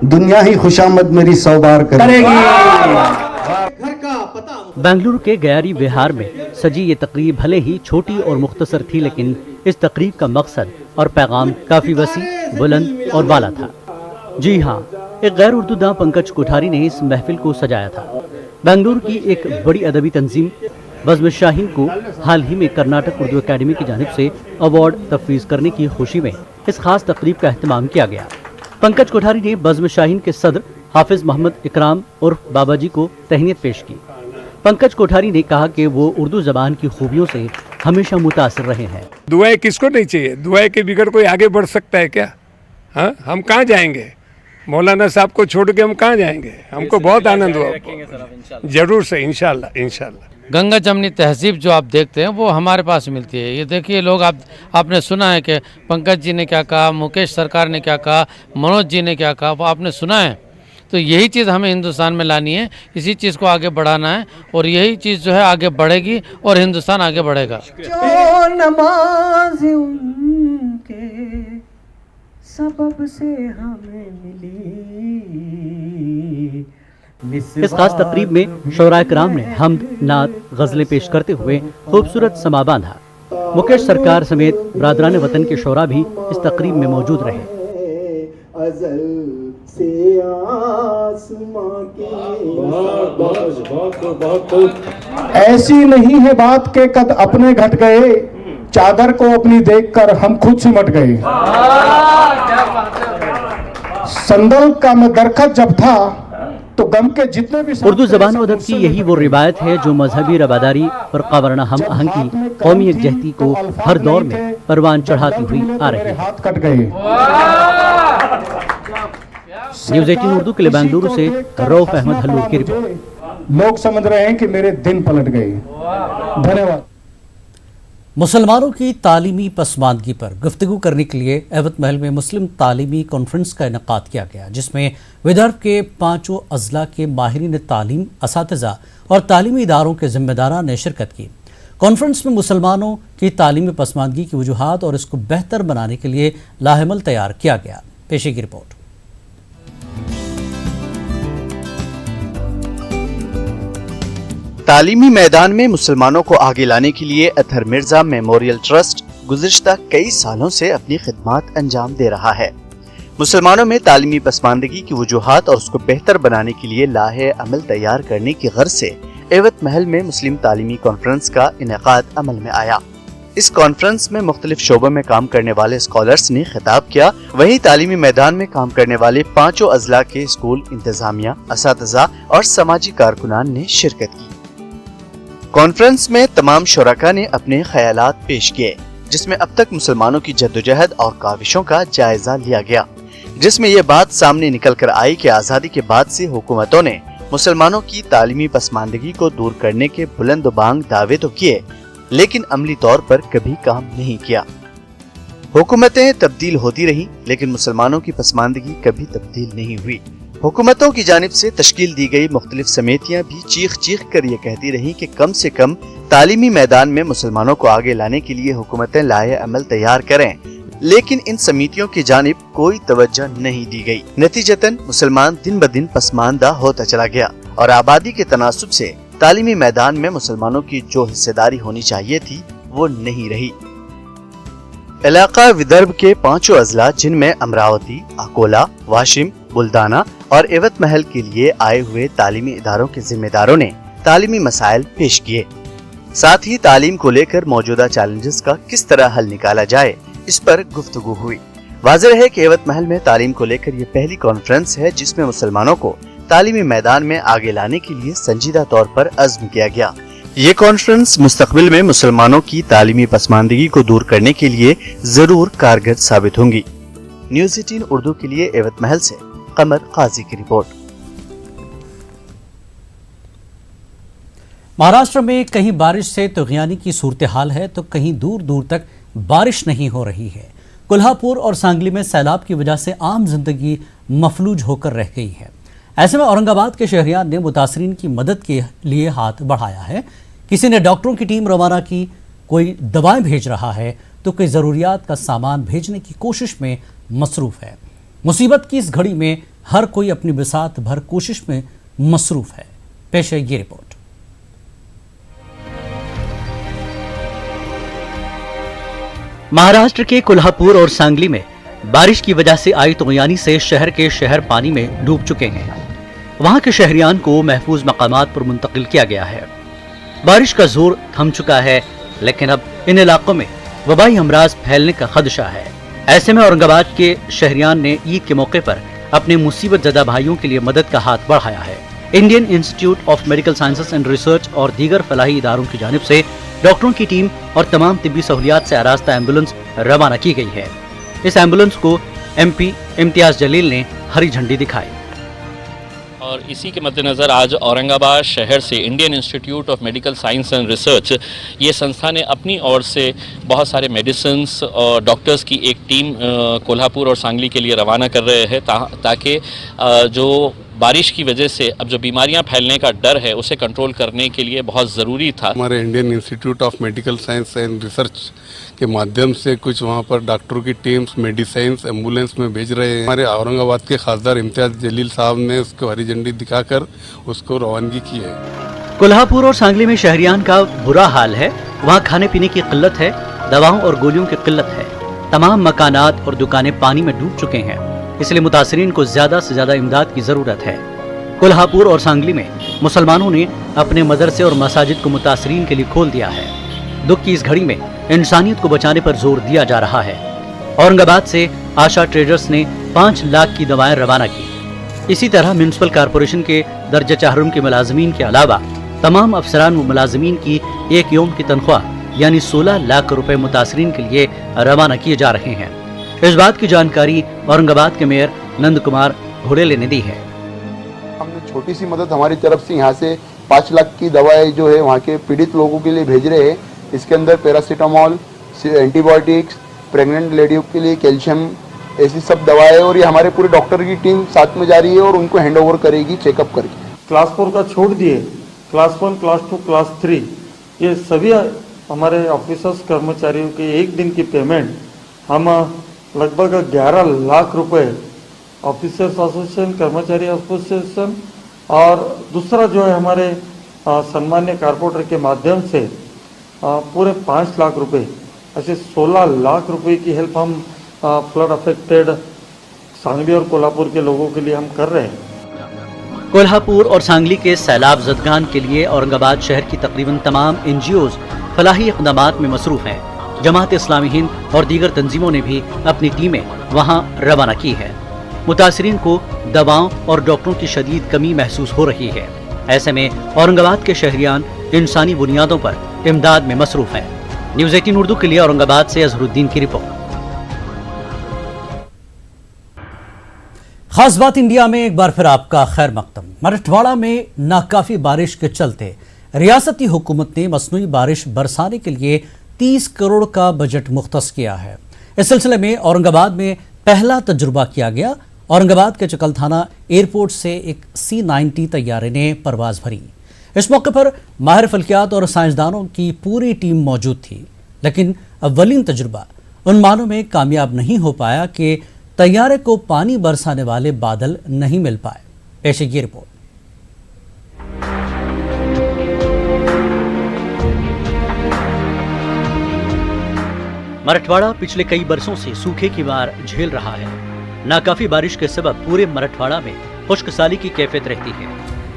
Speaker 19: दुनिया ही खुशामद मेरी 100 बार करेगी।
Speaker 1: बेंगलुरु के गयारी विहार में सजी ये तकरीब भले ही छोटी और मुख्तसर थी, लेकिन इस तकरीब का मकसद और पैगाम काफी वसी, बुलंद और बाला था। जी हाँ, एक गैर उर्दू दां पंकज कोठारी ने इस महफिल को सजाया था। बेंगलुरु की एक बड़ी अदबी तंजीम बज़्म शाहीन को हाल ही में कर्नाटक उर्दू अकेडमी की जानिब से अवार्ड तफवीज़ करने की खुशी में इस खास तकरीब का अहतमाम किया गया। पंकज कोठारी ने बज़्म शाहीन के सदर हाफिज मोहम्मद इकराम उर्फ बाबा जी को तहनीत पेश की। पंकज कोठारी ने कहा कि वो उर्दू ज़बान की खूबियों से हमेशा मुतासिर रहे हैं।
Speaker 20: दुआएं किसको नहीं चाहिए, दुआएं के बिगड़ कोई आगे बढ़ सकता है क्या? हाँ, हम कहाँ जाएंगे? मौलाना साहब को छोड़ के हम कहाँ जाएंगे? हमको बहुत आनंद हुआ, जरूर से इंशाल्लाह इंशाल्लाह।
Speaker 21: गंगा जमनी तहजीब जो आप देखते हैं वो हमारे पास मिलती है। ये देखिए लोग, आपने सुना है कि पंकज जी ने क्या कहा, मुकेश सरकार ने क्या कहा, मनोज जी ने क्या कहा, वो आपने सुना है। तो यही चीज़ हमें हिंदुस्तान में लानी है, इसी चीज़ को आगे बढ़ाना है और यही चीज़ जो है आगे बढ़ेगी और हिंदुस्तान आगे बढ़ेगा।
Speaker 22: जो नमाज उनके सबब से हमें मिली।
Speaker 1: इस खास तकरीब में शोराए किराम ने हम्द, नात, गज़लें पेश करते हुए खूबसूरत समा बांधा। मुकेश सरकार समेत बरादरान वतन के शोरा भी इस तकरीब में मौजूद रहे।
Speaker 22: से आसमां की ऐसी नहीं है बात के कद अपने घट गए, चादर को अपनी देखकर हम खुद सिमट गए। संदल का दरखत जब था तो गम के जितने भी
Speaker 1: उर्दू ज़बान और अदब की यही वो रिवायत है जो मजहबी रवादारी और कावरना हम आहंगी कौमी यकजहती को हर दौर में परवान चढ़ाती हुई आ रही है।
Speaker 22: हाथ कट गए।
Speaker 1: न्यूज़ 18 उर्दू के लिए बेंगलुरु से रऊफ अहमद हल्लूर की रिपोर्ट।
Speaker 22: लोग समझ रहे हैं कि मेरे दिन पलट गए। धन्यवाद।
Speaker 1: मुसलमानों की तालीमी पसमानदगी पर गुफ्तगू करने के लिए एवत महल में मुस्लिम तालीमी कॉन्फ्रेंस का इनेकाद किया गया, जिसमें विदर्भ के 5 अजला के माहिरीन तालीम, असातिज़ा और तालीमी इदारों के जिम्मेदारान ने शिरकत की। कॉन्फ्रेंस में मुसलमानों की तालीमी पसमानदगी की वजूहात और इसको बेहतर बनाने के लिए लाहेमल तैयार किया गया। पेशी की रिपोर्ट।
Speaker 23: तालीमी मैदान में मुसलमानों को आगे लाने के लिए अतहर मिर्जा मेमोरियल ट्रस्ट गुज़िश्ता कई सालों से अपनी खिदमात अंजाम दे रहा है। मुसलमानों में तालीमी पसमानदगी की वजूहात और उसको बेहतर बनाने के लिए लाहे अमल तैयार करने की गर्ज से एवत महल में मुस्लिम तालीमी कॉन्फ्रेंस का इनेकाद अमल में आया। इस कॉन्फ्रेंस में मुख्तलिफ शोबों में काम करने वाले स्कॉलर्स ने खिताब किया। वहीं तालीमी मैदान में काम करने वाले 5 अजला के स्कूल इंतजामिया, असातिज़ा और समाजी कारकुनान ने शिरकत की। कॉन्फ्रेंस में तमाम शुरका ने अपने ख्यालात पेश किए, जिसमें अब तक मुसलमानों की जद्दोजहद और काविशों का जायजा लिया गया, जिसमें ये बात सामने निकल कर आई कि आज़ादी के बाद से हुकूमतों ने मुसलमानों की तालीमी पसमानदगी को दूर करने के बुलंद बांग दावे तो किए, लेकिन अमली तौर पर कभी काम नहीं किया। हुकूमतें तब्दील होती रही, लेकिन मुसलमानों की पसमानदगी कभी तब्दील नहीं हुई। हुकूमतों की जानिब से तश्कील दी गई मुख्तलिफ समितियां भी चीख चीख कर ये कहती रही कि कम से कम तालीमी मैदान में मुसलमानों को आगे लाने के लिए हुकूमतें लाए अमल तैयार करें, लेकिन इन समितियों की जानिब कोई तवज्जो नहीं दी गई। नतीजतन मुसलमान दिन ब दिन पसमानदा होता चला गया और आबादी के तनासुब से तालीमी मैदान में मुसलमानों की जो हिस्सेदारी होनी चाहिए थी वो नहीं रही। इलाका विदर्भ के 5 अजला, जिनमें अमरावती, अकोला, वाशिम, बुल्दाना और एवत महल के लिए आए हुए तालीमी इदारों के जिम्मेदारों ने तालीमी मसाइल पेश किए। साथ ही तालीम को लेकर मौजूदा चैलेंजेस का किस तरह हल निकाला जाए, इस पर गुफ्तगू हुई। वाज़ेह है कि एवत महल में तालीम को लेकर ये पहली कॉन्फ्रेंस है जिसमें मुसलमानों को तालीमी मैदान में आगे लाने के लिए संजीदा तौर पर अज़्म किया गया। ये कॉन्फ्रेंस मुस्तकबिल में मुसलमानों की तालीमी पसमानदगी को दूर करने के लिए जरूर कारगर साबित होंगी। न्यूज़ 18 उर्दू के लिए एवत महल से कमर काजी की रिपोर्ट।
Speaker 1: महाराष्ट्र में कहीं बारिश से तुग़यानी की सूरत हाल है तो कहीं दूर दूर तक बारिश नहीं हो रही है। कोल्हापुर और सांगली में सैलाब की वजह से आम जिंदगी मफलूज होकर रह गई है। ऐसे में औरंगाबाद के शहरियार ने मुतासरीन की मदद के लिए हाथ बढ़ाया है। किसी ने डॉक्टरों की टीम रवाना की, कोई दवाएं भेज रहा है तो कोई ज़रूरियात का सामान भेजने की कोशिश में मसरूफ़ है। मुसीबत की इस घड़ी में हर कोई अपनी बिसात भर कोशिश में मसरूफ़ है। पेश है ये रिपोर्ट।
Speaker 23: महाराष्ट्र के कोल्हापुर और सांगली में बारिश की वजह से आई तूफ़ानी से शहर पानी में डूब चुके हैं। वहां के शहरियान को महफूज मकामात पर मुंतकिल किया गया है। बारिश का जोर थम चुका है, लेकिन अब इन इलाकों में वबाई अमराज फैलने का खदशा है। ऐसे में औरंगाबाद के शहरियान ने ईद के मौके पर अपने मुसीबत ज़दा भाइयों के लिए मदद का हाथ बढ़ाया है। Indian institute of medical sciences and research और दीगर फलाही इदारों की जानिब से डॉक्टरों की टीम और तमाम तिब्बी सहूलियात से आरास्ता एम्बुलेंस रवाना की गई है। इस एम्बुलेंस को MP इम्तियाज जलील ने हरी झंडी दिखाई।
Speaker 2: और इसी के मद्देनज़र आज औरंगाबाद शहर से Indian institute of medical science and research ये संस्था ने अपनी ओर से बहुत सारे मेडिसिन्स और डॉक्टर्स की एक टीम कोल्हापुर और सांगली के लिए रवाना कर रहे हैं ताकि जो बारिश की वजह से अब जो बीमारियां फैलने का डर है उसे कंट्रोल करने के लिए बहुत ज़रूरी था।
Speaker 3: हमारे Indian institute of medical science and research के माध्यम से कुछ वहाँ पर डॉक्टरों की टीम्स मेडिसिन एम्बुलेंस में भेज रहे हैं। हमारे औरंगाबाद के खासदार इम्तियाज जलील साहब ने उसको हरी झंडी दिखाकर उसको रवानगी की है।
Speaker 23: कोल्हापुर और सांगली में शहरियान का बुरा हाल है। वहाँ खाने पीने की किल्लत है, दवाओं और गोलियों की किल्लत है। तमाम मकानात और दुकानें पानी में डूब चुके हैं, इसलिए मुतासरीन को ज्यादा से ज्यादा इमदाद की जरूरत है। कोल्हापुर और सांगली में मुसलमानों ने अपने मदरसे और मसाजिद को मुतासरीन के लिए खोल दिया है। दुख की इस घड़ी में इंसानियत को बचाने पर जोर दिया जा रहा है। औरंगाबाद से आशा ट्रेडर्स ने 5 लाख की दवाएं रवाना की। इसी तरह म्यूनिसिपल कॉरपोरेशन के दर्जा चाहरुम के मुलाजमीन के अलावा तमाम अफसरान व मुलाजमीन की एक यौम की तनख्वाह यानी 16 लाख रुपए मुतासरीन के लिए रवाना किए जा रहे हैं। इस बात की जानकारी औरंगाबाद के मेयर नंद कुमार घोड़ेले ने दी है।
Speaker 7: हमने छोटी सी मदद हमारी तरफ से यहाँ से 5 लाख की दवाएं जो है वहाँ के पीड़ित लोगों के लिए भेज रहे हैं। इसके अंदर पैरासीटामोल, एंटीबायोटिक्स, प्रेग्नेंट लेडियों के लिए कैल्शियम, ऐसी सब दवाएं, और ये हमारे पूरे डॉक्टर की टीम साथ में जा रही है और उनको हैंड ओवर करेगी चेकअप करके।
Speaker 24: क्लास 4 का छोड़ दिए, क्लास 1, क्लास 2, क्लास 3 ये सभी हमारे ऑफिसर्स कर्मचारियों के एक दिन की पेमेंट हम लगभग 11 लाख रुपए ऑफिसर्स एसोसिएशन, कर्मचारी एसोसिएशन और दूसरा जो है हमारे सम्मान्य कारपोरेटर के माध्यम से पूरे 5 लाख रुपए, ऐसे 16 लाख रुपए की हेल्प हम फ्लड अफेक्टेड सांगली और कोल्हापुर के लोगों के लिए हम कर रहे हैं।
Speaker 23: कोल्हापुर और सांगली के सैलाब ज़दगान के लिए औरंगाबाद शहर की तकरीबन तमाम NGOs फलाही इक़दामात में मसरूफ़ हैं। जमात इस्लामी हिंद और दीगर तंजीमों ने भी अपनी टीमें वहां रवाना की है। मुतासरीन को दवाओं और डॉक्टरों की शदीद कमी महसूस हो रही है। ऐसे में औरंगाबाद के शहरियान इंसानी बुनियादों पर इमदाद में मसरूफ़ हैं। न्यूज़ 18 उर्दू के लिए औरंगाबाद से अजहरुद्दीन की रिपोर्ट।
Speaker 1: खास बात इंडिया में एक बार फिर आपका खैर मकदम। मराठवाड़ा में नाकाफी बारिश के चलते रियासती हुकूमत ने मसनूई बारिश बरसाने के लिए 30 करोड़ का बजट मुख्तस किया है। इस सिलसिले में औरंगाबाद में पहला तजुर्बा किया गया। औरंगाबाद के चकलथाना एयरपोर्ट से एक C-90 तैयारे ने परवाज भरी। इस मौके पर माहिर फल्कियात और साइंसदानों की पूरी टीम मौजूद थी, लेकिन अव्वलीन तजुर्बा उन मानों में कामयाब नहीं हो पाया कि तैयारे को पानी बरसाने वाले बादल नहीं मिल पाए। पेश है ये रिपोर्ट।
Speaker 23: मराठवाड़ा पिछले कई बरसों से सूखे की मार झेल रहा है। नाकाफी बारिश के सबब पूरे मराठवाड़ा में खुश्कसाली की कैफियत रहती है।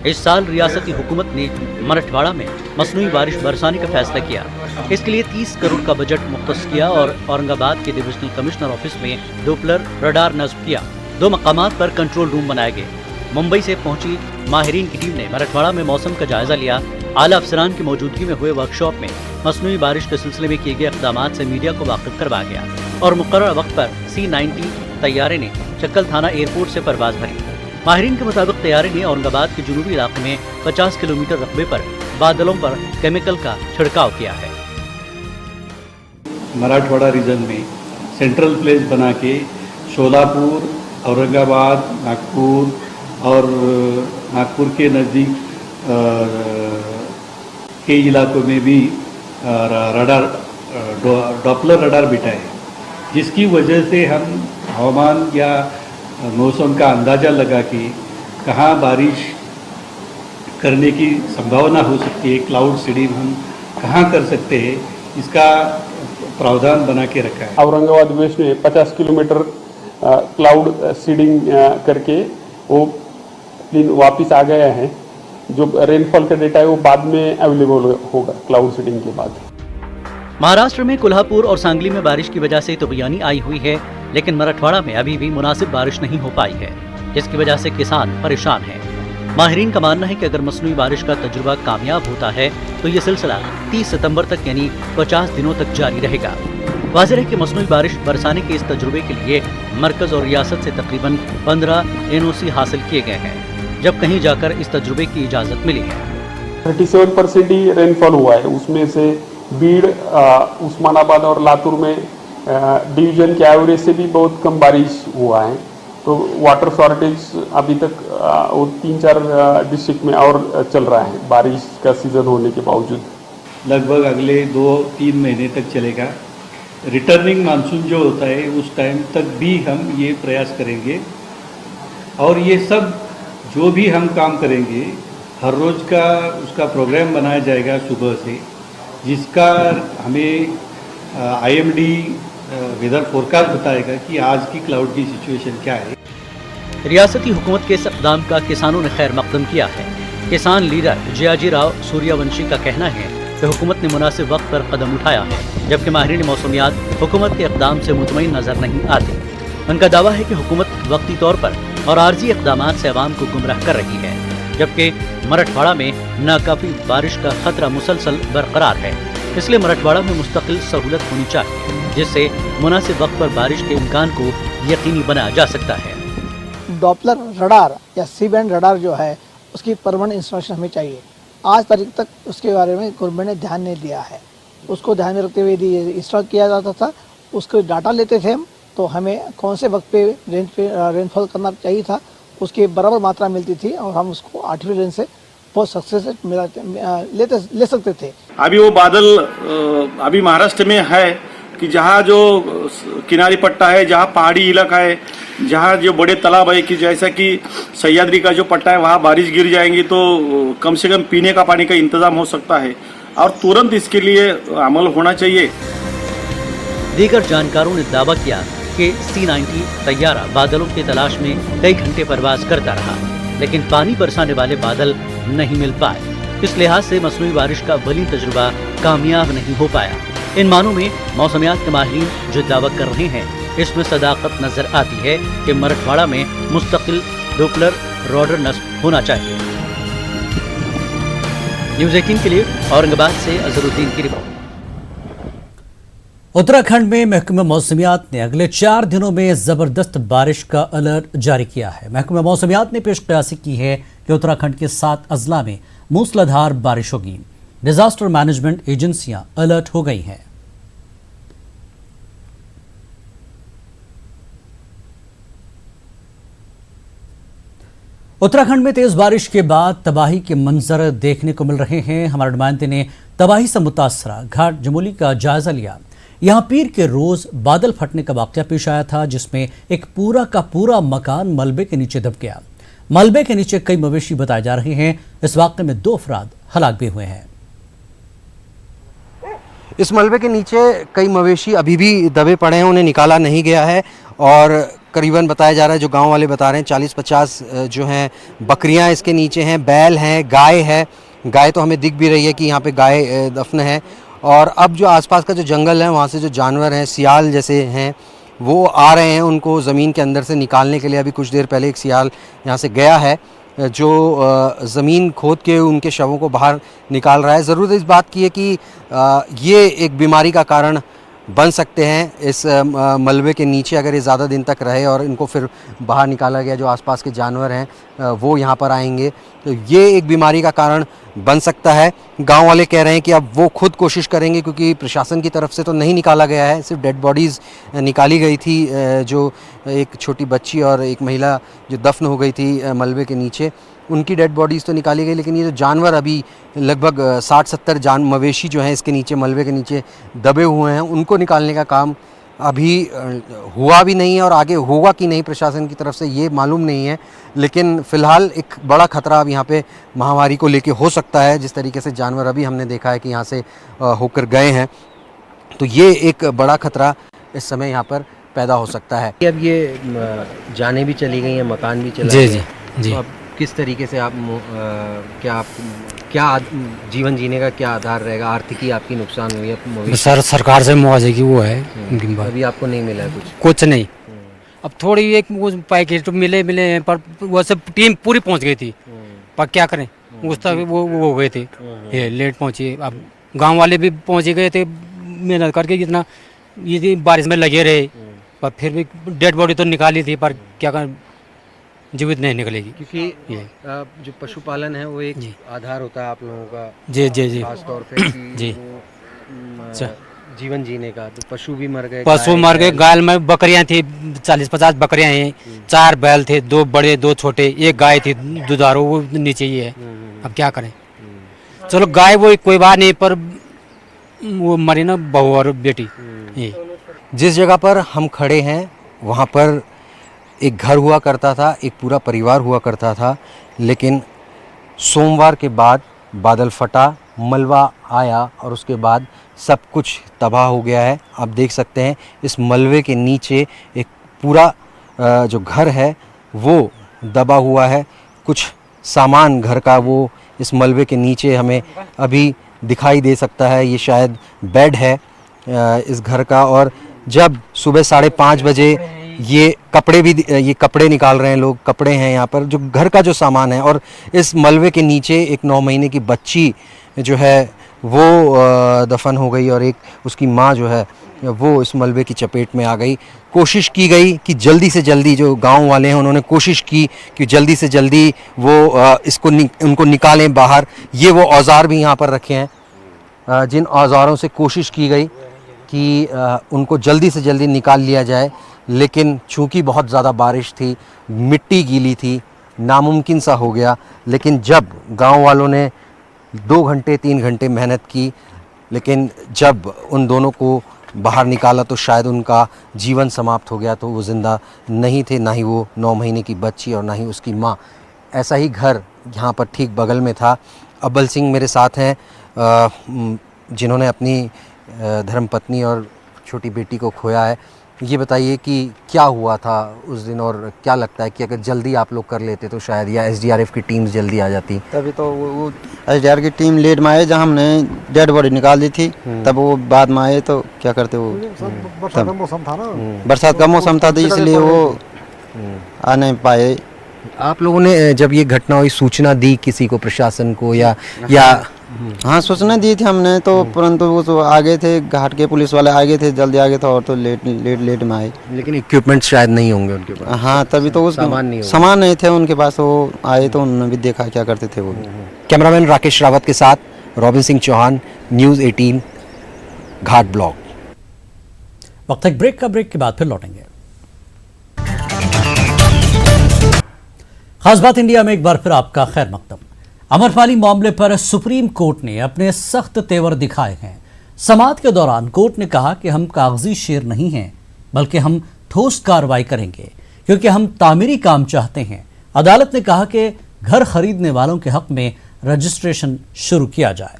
Speaker 23: इस साल रियासती हुकूमत ने मराठवाड़ा में मसनूई बारिश बरसाने का फैसला किया। इसके लिए 30 करोड़ का बजट मुख्तस किया और औरंगाबाद के डिविजनल कमिश्नर ऑफिस में डोपलर रडार नस्ब किया। 2 मकामात पर कंट्रोल रूम बनाए गए। मुंबई से पहुंची माहिरीन की टीम ने मराठवाड़ा में मौसम का जायजा लिया। आला अफसरान की मौजूदगी में हुए वर्कशॉप में मसनूई बारिश के सिलसिले में किए गए इक़दामात से मीडिया को वाकिफ करवाया गया और मुकर्रर वक्त पर C-90 तैयारे ने चक्कलथाना एयरपोर्ट से परवाज भरी। माहिरीन के मुताबिक तैयारे ने औरंगाबाद के जुनूबी इलाके में 50 किलोमीटर रकबे पर बादलों पर केमिकल का छिड़काव किया है।
Speaker 25: मराठवाड़ा रीजन में सेंट्रल प्लेस बना के शोलापुर,
Speaker 5: औरंगाबाद, नागपुर और नागपुर के नज़दीक के इलाकों में भी रडार डॉपलर रडार बिठाए, जिसकी वजह से हम हवामान या मौसम का अंदाज़ा लगा कि कहाँ बारिश करने की संभावना हो सकती है, क्लाउड सीडिंग हम कहाँ कर सकते हैं, इसका प्रावधान बना के रखा है।
Speaker 6: औरंगाबाद वेस्ट में 50 किलोमीटर क्लाउड सीडिंग करके वो दिन वापस आ गया है। जो रेनफॉल का डेटा है वो बाद में अवेलेबल होगा क्लाउड सीडिंग के बाद।
Speaker 1: महाराष्ट्र में कोल्हापुर और सांगली में बारिश की वजह से तूफानी आई हुई है, लेकिन मराठवाड़ा में अभी भी मुनासिब बारिश नहीं हो पाई है, जिसकी वजह से किसान परेशान हैं। माहिरीन का मानना है कि अगर मसनूई बारिश का तजुर्बा कामयाब होता है तो ये सिलसिला 30 सितंबर तक यानी 50 दिनों तक जारी रहेगा। वाज़ेह है कि मसनूई बारिश बरसाने के इस तजुर्बे के लिए मरकज और रियासत से तकरीबन 15 NOC हासिल किए गए हैं, जब कहीं जाकर इस तजुर्बे की इजाज़त मिली है।
Speaker 6: 37% ही रेनफॉल हुआ है, उसमें से बीड़, उस्मानाबाद और लातूर में डिवीजन के एवरेज से भी बहुत कम बारिश हुआ है। तो वाटर शॉर्टेज अभी तक वो 3-4 डिस्ट्रिक्ट में और चल रहा है बारिश का सीजन होने के बावजूद।
Speaker 5: लगभग अगले 2-3 महीने तक चलेगा। रिटर्निंग मानसून जो होता है उस टाइम तक भी हम ये प्रयास करेंगे, और ये सब जो भी हम काम करेंगे हर रोज़ का उसका प्रोग्राम बनाया जाएगा सुबह से, जिसका हमें IMD वेदर फोरकास्ट बताएगा कि आज की क्लाउड की सिचुएशन क्या है।
Speaker 1: रियासती हुकूमत के इस इक़दाम का किसानों ने खैर मकदम किया है। किसान लीडर जयाजी राव सूर्यवंशी का कहना है कि हुकूमत ने मुनासिब वक्त पर कदम उठाया है, जबकि माहिरीन मौसमियात हुकूमत के इक़दाम से मुतमईन नजर नहीं आते। उनका दावा है कि हुकूमत वक्ती तौर पर और आर्जी इक़दामात से अवाम को गुमराह कर रही है, जबकि मराठवाड़ा में नाकाफी बारिश का खतरा मुसलसल बरकरार है। इसलिए मराठवाड़ा में मुस्तकिल सहूलत होनी चाहिए, जिससे मुनासिब वक्त पर बारिश के इम्कान को यकीनी बनाया जा सकता है।
Speaker 14: डॉपलर रडार या सी बैंड रडार जो है उसकी परमानेंट इंस्टॉलेशन हमें चाहिए। आज तारीख तक उसके बारे में गवर्नमेंट ने ध्यान नहीं दिया है। उसको ध्यान में रखते हुए यदि इंस्टॉल किया जाता था, उसको डाटा लेते थे हम, तो हमें कौन से वक्त पे रेनफॉल करना चाहिए था उसकी बराबर मात्रा मिलती थी, और हम उसको आर्टिफिशियल रेन से बहुत सक्सेस ले सकते थे।
Speaker 8: अभी वो बादल अभी महाराष्ट्र में है कि जहाँ जो किनारी पट्टा है, जहाँ पहाड़ी इलाका है, जहाँ जो बड़े तालाब है, कि जैसा कि सह्याद्री का जो पट्टा है वहाँ बारिश गिर जाएंगी तो कम से कम पीने का पानी का इंतजाम हो सकता है, और तुरंत इसके लिए अमल होना चाहिए।
Speaker 1: दीगर जानकारों ने दावा किया कि C-90 तैयारा बादलों की तलाश में कई घंटे परवाज करता रहा, लेकिन पानी बरसाने वाले बादल नहीं मिल पाए। इस लिहाज से मसनूई बारिश का वली तजुर्बा कामयाब नहीं हो पाया। इन मानों में मौसमियात के माहिरीन जो दावा कर रहे हैं, इसमें सदाकत नजर आती है कि मराठवाड़ा में मुस्तकिल डॉपलर रडार नस्ब होना चाहिए। न्यूज़ 18 के लिए औरंगाबाद से अजहरुद्दीन की रिपोर्ट। उत्तराखंड में महकमा मौसमियात ने अगले 4 दिनों में जबरदस्त बारिश का अलर्ट जारी किया है। महकमा मौसमियात ने पेश क़यासी की है कि उत्तराखंड के 7 अजला में मूसलाधार बारिश होगी। डिजास्टर मैनेजमेंट एजेंसियां अलर्ट हो गई हैं। उत्तराखंड में तेज बारिश के बाद तबाही के मंजर देखने को मिल रहे हैं। हमारे नुमाइंदे ने तबाही से मुतासरा घाट जमोली का जायजा लिया। यहाँ पीर के रोज बादल फटने का वाकया पेश आया था, जिसमें एक पूरा का पूरा मकान मलबे के नीचे दब गया। मलबे के नीचे कई मवेशी बताए जा रहे हैं। इस वाकये में 2 अफराद हलाक भी हुए हैं।
Speaker 9: इस मलबे के नीचे कई मवेशी अभी भी दबे पड़े हैं, उन्हें निकाला नहीं गया है, और करीबन बताया जा रहा है, जो गांव वाले बता रहे हैं, 40-50 जो हैं बकरियां इसके नीचे हैं, बैल हैं, गाय है। गाय तो हमें दिख भी रही है कि यहाँ पे गाय दफन है। और अब जो आसपास का जो जंगल है, वहाँ से जो जानवर हैं, सियाल जैसे हैं, वो आ रहे हैं उनको ज़मीन के अंदर से निकालने के लिए। अभी कुछ देर पहले एक सियाल यहाँ से गया है, जो ज़मीन खोद के उनके शवों को बाहर निकाल रहा है। ज़रूरत इस बात की है कि ये एक बीमारी का कारण बन सकते हैं। इस मलबे के नीचे अगर ये ज़्यादा दिन तक रहे और इनको फिर बाहर निकाला गया, जो आसपास के जानवर हैं वो यहाँ पर आएंगे, तो ये एक बीमारी का कारण बन सकता है। गांव वाले कह रहे हैं कि अब वो खुद कोशिश करेंगे, क्योंकि प्रशासन की तरफ से तो नहीं निकाला गया है, सिर्फ डेड बॉडीज़ निकाली गई थी, जो एक छोटी बच्ची और एक महिला जो दफन हो गई थी मलबे के नीचे, उनकी डेड बॉडीज़ तो निकाली गई, लेकिन ये जो जानवर अभी लगभग 60-70 मवेशी जो हैं इसके नीचे मलबे के नीचे दबे हुए हैं, उनको निकालने का काम अभी हुआ भी नहीं है और आगे होगा कि नहीं प्रशासन की तरफ से ये मालूम नहीं है। लेकिन फ़िलहाल एक बड़ा खतरा अब यहाँ पे महामारी को लेके हो सकता है। जिस तरीके से जानवर अभी हमने देखा है कि यहाँ से होकर गए हैं, तो ये एक बड़ा खतरा इस समय यहाँ पर पैदा हो सकता है।
Speaker 4: अब ये जाने भी चली गई हैं, मकान भी चला
Speaker 21: जी
Speaker 4: गया।
Speaker 21: जी जी।
Speaker 4: तो अब किस तरीके से आप क्या जीवन जीने का क्या आधार रहेगा? आर्थिकी आपकी नुकसान हुई है?
Speaker 21: सर सरकार से मुआवजे की वो है,
Speaker 4: अभी आपको नहीं मिला है
Speaker 21: कुछ नहीं। अब थोड़ी एक पैकेट मिले हैं, पर वो सब टीम पूरी पहुंच गई थी, पर क्या करें उस तक वो हो गए थे, ये लेट पहुंची। अब गांव वाले भी पहुंच गए थे मेहनत करके, जितना ये बारिश में लगे रहे, पर फिर भी डेड बॉडी तो निकाली थी, पर क्या करें जीवित नहीं निकलेगी।
Speaker 4: क्योंकि ये जो पशुपालन है वो एक आधार होता है आप लोगों का,
Speaker 21: जी जी जी,
Speaker 4: खासतौर पे
Speaker 21: जी
Speaker 4: जीवन जीने का। तो पशु भी मर गए,
Speaker 21: पशु मर गए, गाय में बकरियां थी, 40-50 बकरियां हैं, 4 बैल थे, 2 बड़े 2 छोटे, एक गाय थी दुधारू, वो नीचे ही है। अब क्या करें, चलो गाय वो कोई बात नहीं, पर वो मरी ना बहू और बेटी।
Speaker 9: जिस जगह पर हम खड़े हैं वहाँ पर एक घर हुआ करता था, एक पूरा परिवार हुआ करता था, लेकिन सोमवार के बाद बादल फटा, मलबा आया और उसके बाद सब कुछ तबाह हो गया है। आप देख सकते हैं इस मलबे के नीचे एक पूरा जो घर है वो दबा हुआ है। कुछ सामान घर का वो इस मलबे के नीचे हमें अभी दिखाई दे सकता है। ये शायद बेड है इस घर का, और जब सुबह 5:30 बजे ये कपड़े निकाल रहे हैं लोग, कपड़े हैं यहाँ पर, जो घर का जो सामान है, और इस मलबे के नीचे एक 9 महीने की बच्ची जो है वो दफन हो गई, और एक उसकी माँ जो है वो इस मलबे की चपेट में आ गई। कोशिश की गई कि जल्दी से जल्दी, जो गांव वाले हैं उन्होंने कोशिश की कि जल्दी से जल्दी वो उनको निकालें बाहर। ये वो औज़ार भी यहाँ पर रखे हैं, जिन औज़ारों से कोशिश की गई कि उनको जल्दी से जल्दी निकाल लिया जाए, लेकिन चूँकि बहुत ज़्यादा बारिश थी, मिट्टी गीली थी, नामुमकिन सा हो गया। लेकिन जब गांव वालों ने 2 घंटे 3 घंटे मेहनत की, लेकिन जब उन दोनों को बाहर निकाला तो शायद उनका जीवन समाप्त हो गया, तो वो ज़िंदा नहीं थे, ना ही वो 9 महीने की बच्ची और ना ही उसकी माँ। ऐसा ही घर यहाँ पर ठीक बगल में था। अब्बल सिंह मेरे साथ हैं, जिन्होंने अपनी धर्मपत्नी और छोटी बेटी को खोया है। ये बताइए कि क्या हुआ था उस दिन, और क्या लगता है कि अगर जल्दी आप लोग कर लेते तो शायद, या एसडीआरएफ की टीम जल्दी आ जाती?
Speaker 10: तभी तो वो एसडीआरएफ की टीम लेट में आए, जहाँ हमने डेड बॉडी निकाल दी थी, तब वो बाद में आए, तो क्या करते वो,
Speaker 16: बरसात का मौसम था ना,
Speaker 10: बरसात का मौसम था, तो इसलिए वो आ नहीं पाए।
Speaker 9: आप लोगों ने जब ये घटना हुई सूचना दी किसी को, प्रशासन को, या
Speaker 10: हाँ सूचना दी थी हमने, तो परंतु वो तो आगे थे, घाट के पुलिस वाले आगे थे, जल्दी आगे था, और तो लेट में आए।
Speaker 9: लेकिन इक्विपमेंट शायद नहीं होंगे उनके पास।
Speaker 10: हाँ तभी तो सामान नहीं थे उनके पास, वो आए तो उन्होंने भी देखा क्या करते थे वो।
Speaker 9: कैमरामैन राकेश रावत के साथ रॉबिन सिंह चौहान, न्यूज़ 18 घाट ब्लॉक।
Speaker 1: वक्त एक ब्रेक का, ब्रेक के बाद फिर लौटेंगे। खास बात इंडिया में एक बार फिर आपका खैर मकदम। अमरपाली मामले पर सुप्रीम कोर्ट ने अपने सख्त तेवर दिखाए हैं। समाअत के दौरान कोर्ट ने कहा कि हम कागजी शेर नहीं हैं, बल्कि हम ठोस कार्रवाई करेंगे, क्योंकि हम तामीरी काम चाहते हैं। अदालत ने कहा कि घर खरीदने वालों के हक में रजिस्ट्रेशन शुरू किया जाए।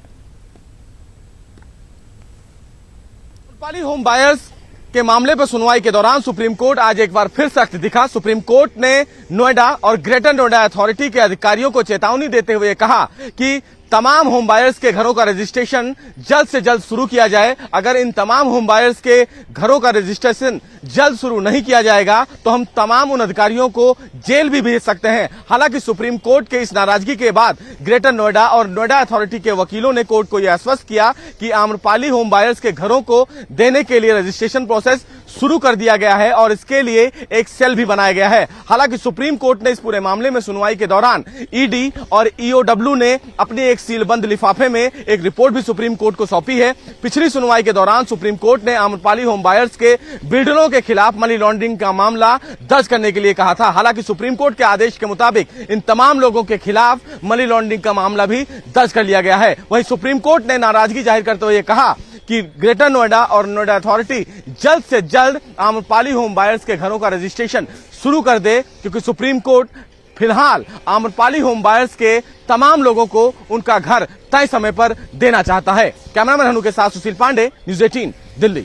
Speaker 11: अमरपाली होम बायर्स के मामले पर सुनवाई के दौरान सुप्रीम कोर्ट आज एक बार फिर सख्त दिखा। सुप्रीम कोर्ट ने नोएडा और ग्रेटर नोएडा अथॉरिटी के अधिकारियों को चेतावनी देते हुए कहा कि तमाम होम बायर्स के घरों का रजिस्ट्रेशन जल्द से जल्द शुरू किया जाए। अगर इन तमाम होम बायर्स के घरों का रजिस्ट्रेशन जल्द शुरू नहीं किया जाएगा तो हम तमाम उन अधिकारियों को जेल भी भेज सकते हैं। हालांकि सुप्रीम कोर्ट के इस नाराजगी के बाद ग्रेटर नोएडा और नोएडा अथॉरिटी के वकीलों ने कोर्ट को यह आश्वस्त किया कि आम्रपाली होम बायर्स के घरों को देने के लिए रजिस्ट्रेशन प्रोसेस शुरू कर दिया गया है और इसके लिए एक सेल भी बनाया गया है। हालांकि सुप्रीम कोर्ट ने इस पूरे मामले में सुनवाई के दौरान ईडी और ईओडब्ल्यू ने अपनी एक एक सीलबंद लिफाफे में एक रिपोर्ट भी सुप्रीम कोर्ट को सौंपी है। पिछली सुनवाई के दौरान सुप्रीम कोर्ट ने आम्रपाली होम बायर्स के बिल्डरों के खिलाफ मनी लॉन्ड्रिंग का मामला दर्ज करने के लिए कहा था। हालांकि सुप्रीम कोर्ट के आदेश के मुताबिक इन तमाम लोगों के खिलाफ मनी लॉन्ड्रिंग का मामला भी दर्ज कर लिया गया है। वहीं सुप्रीम कोर्ट ने नाराजगी जाहिर करते हुए कहा कि ग्रेटर नोएडा और नोएडा अथॉरिटी जल्द से जल्द आम्रपाली होम बायर्स के घरों का रजिस्ट्रेशन शुरू कर दे, क्योंकि सुप्रीम कोर्ट फिलहाल आम्रपाली होम बायर्स के तमाम लोगों को उनका घर तय समय पर देना चाहता है। कैमरामैन हनु के साथ सुशील पांडे, न्यूज़ 18 दिल्ली।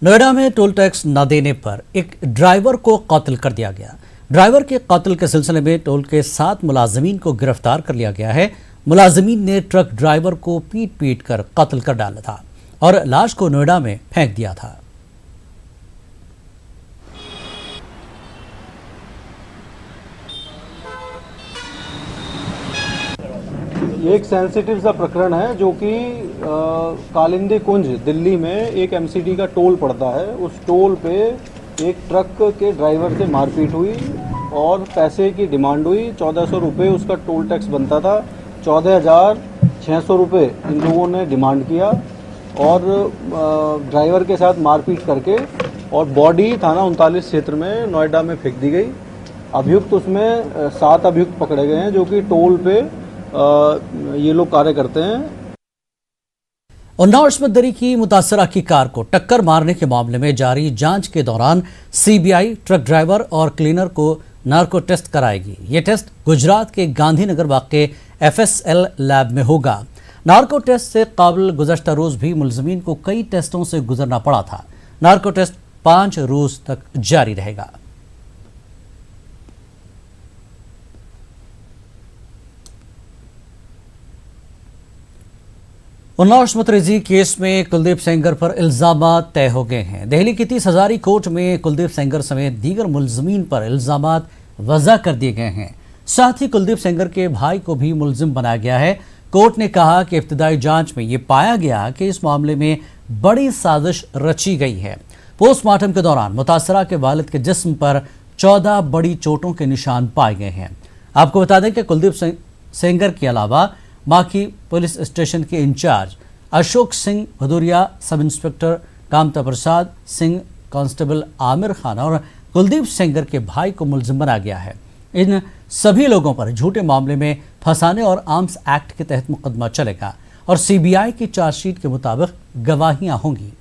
Speaker 1: नोएडा में टोल टैक्स न देने पर एक ड्राइवर को कत्ल कर दिया गया। ड्राइवर के कत्ल के सिलसिले में टोल के 7 मुलाजिमीन को गिरफ्तार कर लिया गया है। मुलाजिमीन ने ट्रक ड्राइवर को पीट पीट कर कत्ल कर डाला था और लाश को नोएडा में फेंक दिया था।
Speaker 12: ये एक सेंसिटिव सा प्रकरण है जो कि कालिंदी कुंज दिल्ली में एक एमसीडी का टोल पड़ता है। उस टोल पे एक ट्रक के ड्राइवर से मारपीट हुई और पैसे की डिमांड हुई। 1400 रुपये उसका टोल टैक्स बनता था। 14,600 रुपये इन लोगों ने डिमांड किया और ड्राइवर के साथ मारपीट करके और बॉडी थाना 39 क्षेत्र में नोएडा में फेंक दी गई। अभियुक्त उसमें 7 अभियुक्त पकड़े गए हैं जो कि टोल पे ये लोग कार्य करते हैं।
Speaker 1: उन्नाव इस्मत दरी की मुतासरा की कार को टक्कर मारने के मामले में जारी जांच के दौरान सीबीआई ट्रक ड्राइवर और क्लीनर को नार्को टेस्ट कराएगी। ये टेस्ट गुजरात के गांधीनगर वाक़े FSL लैब में होगा। नार्को टेस्ट से काबिल गुज़श्ता रोज भी मुलज़मीन को कई टेस्टों से गुजरना पड़ा था। नार्को टेस्ट 5 रोज तक जारी रहेगा। उन्नाव इस्मत रेजी केस में कुलदीप सेंगर पर इल्जामात तय हो गए हैं। दिल्ली की 30 हजारी कोर्ट में कुलदीप सेंगर समेत दीगर मुलजमीन पर इल्जामात वज़ा कर दिए गए हैं। साथ ही कुलदीप सेंगर के भाई को भी मुलजिम बनाया गया है। कोर्ट ने कहा कि इब्तिदाई जांच में ये पाया गया कि इस मामले में बड़ी साजिश रची गई है। पोस्टमार्टम के दौरान मुतासरा के वालिद के जिस्म पर 14 बड़ी चोटों के निशान पाए गए हैं। आपको बता दें कि कुलदीप सेंगर के अलावा माखी पुलिस स्टेशन के incharge Ashok Singh Bhadauria, sub inspector Kamta Prasad Singh, constable Aamir Khan और कुलदीप सेंगर के भाई को मुलजिम बनाया गया है। इन सभी लोगों पर झूठे मामले में फंसाने और आर्म्स एक्ट के तहत मुकदमा चलेगा और सीबीआई की चार्जशीट के मुताबिक गवाहियां होंगी।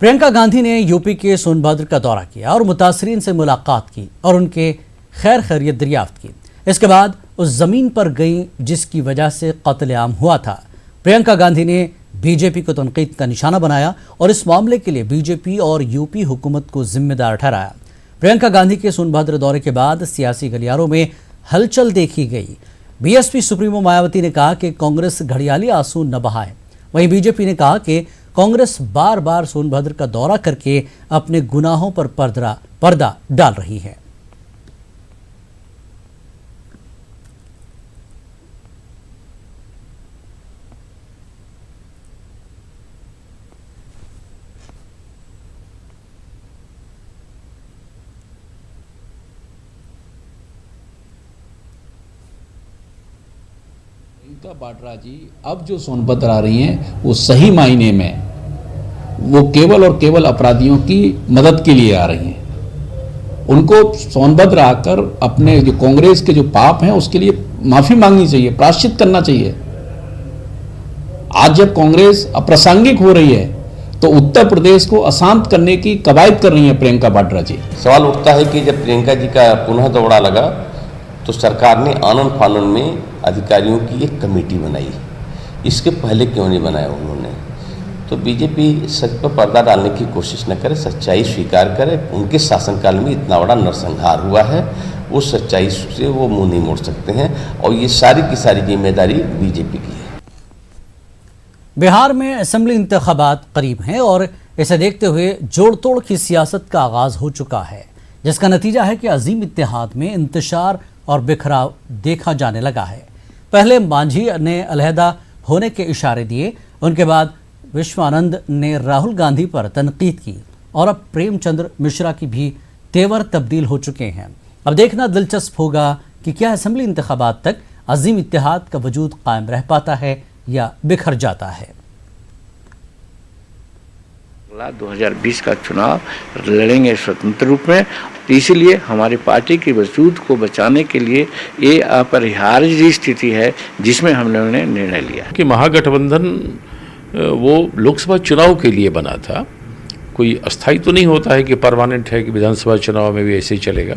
Speaker 1: प्रियंका गांधी ने यूपी के सोनभद्र का दौरा किया और मुतासरीन से मुलाकात की और उनके खैर खैरियत दरियाफ्त की। इसके बाद उस जमीन पर गई जिसकी वजह से कत्लेआम हुआ था। प्रियंका गांधी ने बीजेपी को तनकीद का निशाना बनाया और इस मामले के लिए बीजेपी और यूपी हुकूमत को जिम्मेदार ठहराया। प्रियंका गांधी के सोनभद्र दौरे के बाद सियासी गलियारों में हलचल देखी गई। बीएसपी सुप्रीमो मायावती ने कहा कि कांग्रेस घड़ियाली आंसू न बहाए। वहीं बीजेपी ने कहा कि कांग्रेस बार बार सोनभद्र का दौरा करके अपने गुनाहों पर पर्दा डाल रही है।
Speaker 13: प्रियंका वाड्रा जी अब जो सोनभद्र आ रही हैं वो सही मायने में वो केवल और केवल अपराधियों की मदद के लिए आ रही हैं। उनको सोनभद्र आकर अपने जो कांग्रेस के जो पाप हैं उसके लिए माफी मांगनी चाहिए, प्रायश्चित करना चाहिए। आज जब कांग्रेस अप्रासंगिक हो रही है तो उत्तर प्रदेश को अशांत करने की कवायद कर रही है प्रियंका वाड्रा जी।
Speaker 15: सवाल उठता है कि जब प्रियंका जी का पुनः दौरा लगा तो सरकार ने आनन फानन में अधिकारियों की एक कमेटी बनाई। इसके पहले क्यों नहीं बनाया उन्होंने? तो बीजेपी सच पर पर्दा डालने की कोशिश न करे, सच्चाई स्वीकार करे। उनके शासनकाल में इतना बड़ा नरसंहार हुआ है, उस सच्चाई से वो मुंह नहीं मोड़ सकते हैं और ये सारी की सारी जिम्मेदारी बीजेपी की है।
Speaker 1: बिहार में असेंबली इंतखाबात करीब हैं और इसे देखते हुए जोड़ तोड़ की सियासत का आगाज हो चुका है, जिसका नतीजा है कि अजीम इत्तेहाद में इंतशार और बिखराव देखा जाने लगा है। पहले मांझी ने अलहदा होने के इशारे दिए, उनके बाद विश्वानंद ने राहुल गांधी पर तनकीद की और अब प्रेमचंद्र मिश्रा की भी तेवर तब्दील हो चुके हैं। अब देखना दिलचस्प होगा कि क्या असेंबली इंतखाबात तक अजीम इत्तेहाद का वजूद कायम रह पाता है या बिखर जाता है।
Speaker 17: 2020 का चुनाव लड़ेंगे स्वतंत्र रूप में, इसीलिए हमारी पार्टी की वजूद को बचाने के लिए ये अपरिहार्य स्थिति है जिसमें हम लोगों ने निर्णय लिया
Speaker 18: कि महागठबंधन वो लोकसभा चुनाव के लिए बना था, कोई अस्थायी तो नहीं होता है कि परमानेंट है कि विधानसभा चुनाव में भी ऐसे ही चलेगा।